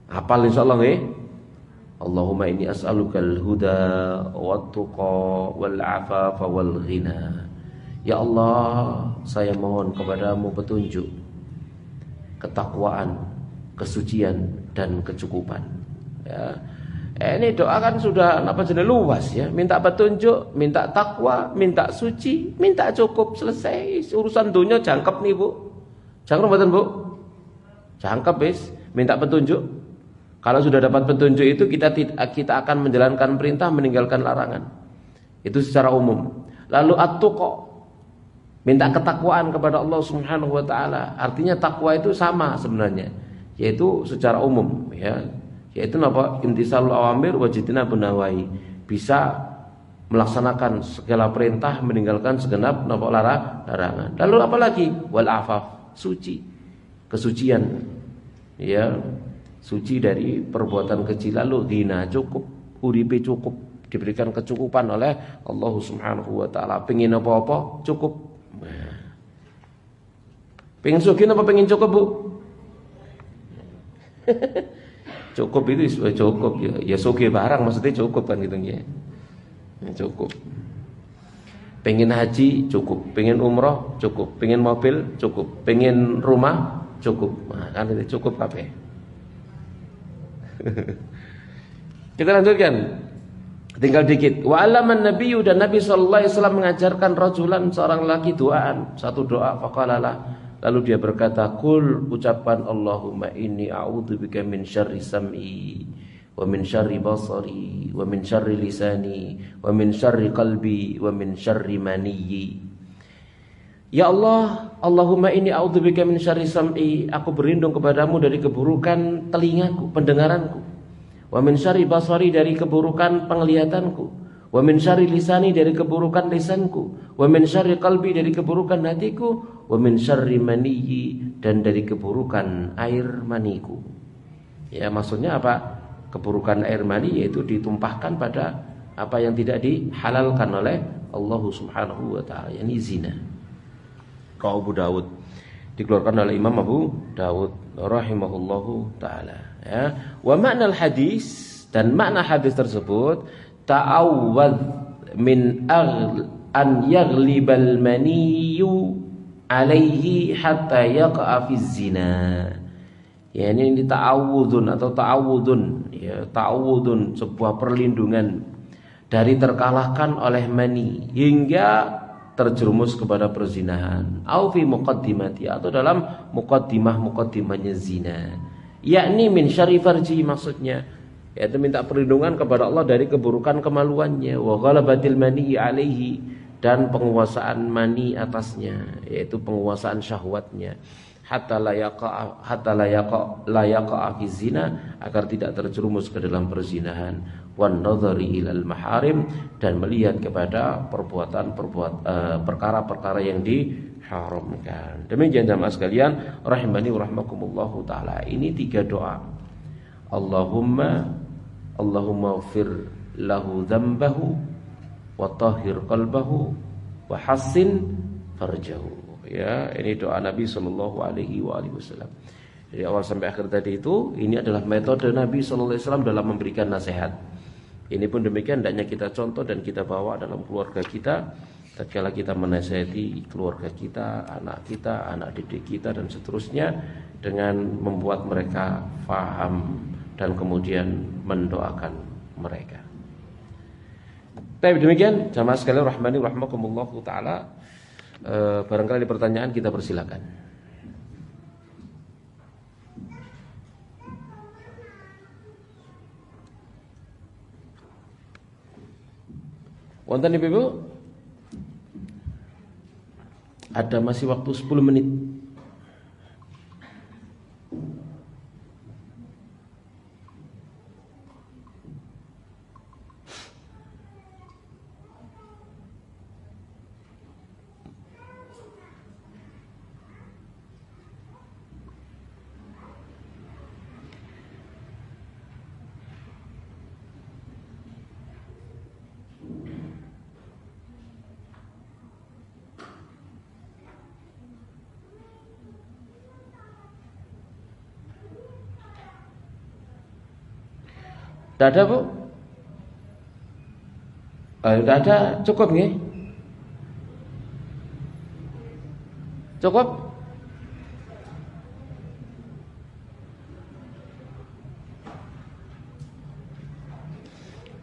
Speaker 1: Hafal insyaallah nggih. Allahumma inni as'alukal huda wat-tuqa wal-afafa wal-ghina. Ya Allah, saya mohon kepadamu petunjuk, ketakwaan, kesucian dan kecukupan. Ya. Ini doa kan sudah luas ya. Minta petunjuk, minta takwa, minta suci, minta cukup, selesai. Urusan dunia jangkep nih, Bu. Jangkep mboten, Bu? Jangkep wis, minta petunjuk. Kalau sudah dapat petunjuk itu kita akan menjalankan perintah, meninggalkan larangan. Itu secara umum. Lalu at-tuqa, minta ketakwaan kepada Allah Subhanahu wa taala. Artinya takwa itu sama sebenarnya, yaitu secara umum ya. Yaitu imtisalul awamir wa jtinabun nawahi. Bisa melaksanakan segala perintah, meninggalkan segenap larangan. Lalu apalagi? Wal afaf, suci. Kesucian. Ya. Suci dari perbuatan kecil. Lalu ghina, cukup, uripe cukup, diberikan kecukupan oleh Allah Subhanahu wa taala. Pengin apa-apa cukup. Pengen sugih apa pengen cukup, Bu? Cukup itu cukup ya. Ya sugih barang maksudnya cukup kan gitu ya. Cukup. Pengen haji cukup, pengen umroh cukup, pengen mobil cukup, pengen rumah cukup. Nah, kan itu cukup kabeh. Kita lanjutkan. Tinggal dikit. Wa alaman nabiyyu, dan Nabi sallallahu alaihi wasallam mengajarkan rajulan, seorang laki, doaan, satu doa, faqalalah, lalu dia berkata, kul, ucapan Allahumma inni a'udzubika min syarri sam'i wa min syarri basari wa min syarri lisani wa min syarri qalbi wa min syarri maniyyi. Ya Allah, Allahumma inni a'udzubika min syarri sam'i, aku berlindung kepadamu dari keburukan telingaku, pendengaranku. Wa min syarri basari, dari keburukan penglihatanku. Wa min syarri lisani, dari keburukan lisanku. Wa min syarri qalbi, dari keburukan hatiku. Wa min syarri maniyyi, dan dari keburukan air maniku. Ya, maksudnya apa? Keburukan air mani yaitu ditumpahkan pada apa yang tidak dihalalkan oleh Allah Subhanahu wa taala, yakni zina. Rawahu Abu Dawud, dikeluarkan oleh Imam Abu Dawud rahimahullahu taala, ya. Wa makna hadis, dan makna hadis tersebut, ta'awwadz min an yaghlibal maniyyu alaihi hatta yaqa'a fi zina. Ya, ini ta'awudzun atau ta'awudzun, ya, ta'awudzun, sebuah perlindungan dari terkalahkan oleh mani hingga terjerumus kepada perzinahan, au fi muqaddimati, atau dalam muqaddimahnya zina, yakni min syarri farji, maksudnya yaitu minta perlindungan kepada Allah dari keburukan kemaluannya, wa ghalabatil mani alaihi, dan penguasaan mani atasnya, yaitu penguasaan syahwatnya, hatta la yaqa fi zina, agar tidak terjerumus ke dalam perzinahan, wan nadhari ilal maharim, dan melihat kepada perkara-perkara yang diharamkan. Demikian jamaah sekalian rahimani wa rahmakumullahu taala. Ini 3 doa. Allahumma ighfir lahu dzambahu wa tahhir qalbahu wa hassin farjahu. Ya, ini doa Nabi sallallahu alaihi wasallam. Dari awal sampai akhir tadi itu, ini adalah metode Nabi sallallahu alaihi wasallam dalam memberikan nasihat. Ini pun demikian, hendaknya kita contoh dan kita bawa dalam keluarga kita tatkala kita menasihati keluarga kita, anak didik kita dan seterusnya, dengan membuat mereka faham dan kemudian mendoakan mereka. Baik, demikian jamaah sekalian rahmani rahmakumullahu taala. Barangkali pertanyaan kita persilakan. Wonten Ibu? Ada masih waktu 10 menit. Tidak ada, Bu? Tidak ada, cukup nggih? Cukup?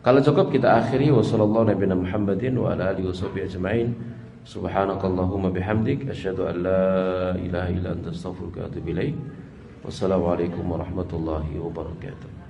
Speaker 1: Kalau cukup kita akhiri. Wassallallahu nabiyana Muhammadin wa ala alihi washabihi ajma'in. Subhanakallahumma bihamdik asyhadu an la ilaha illa anta astaghfiruka wa atubu ilaik. Wassalamualaikum warahmatullahi wabarakatuh.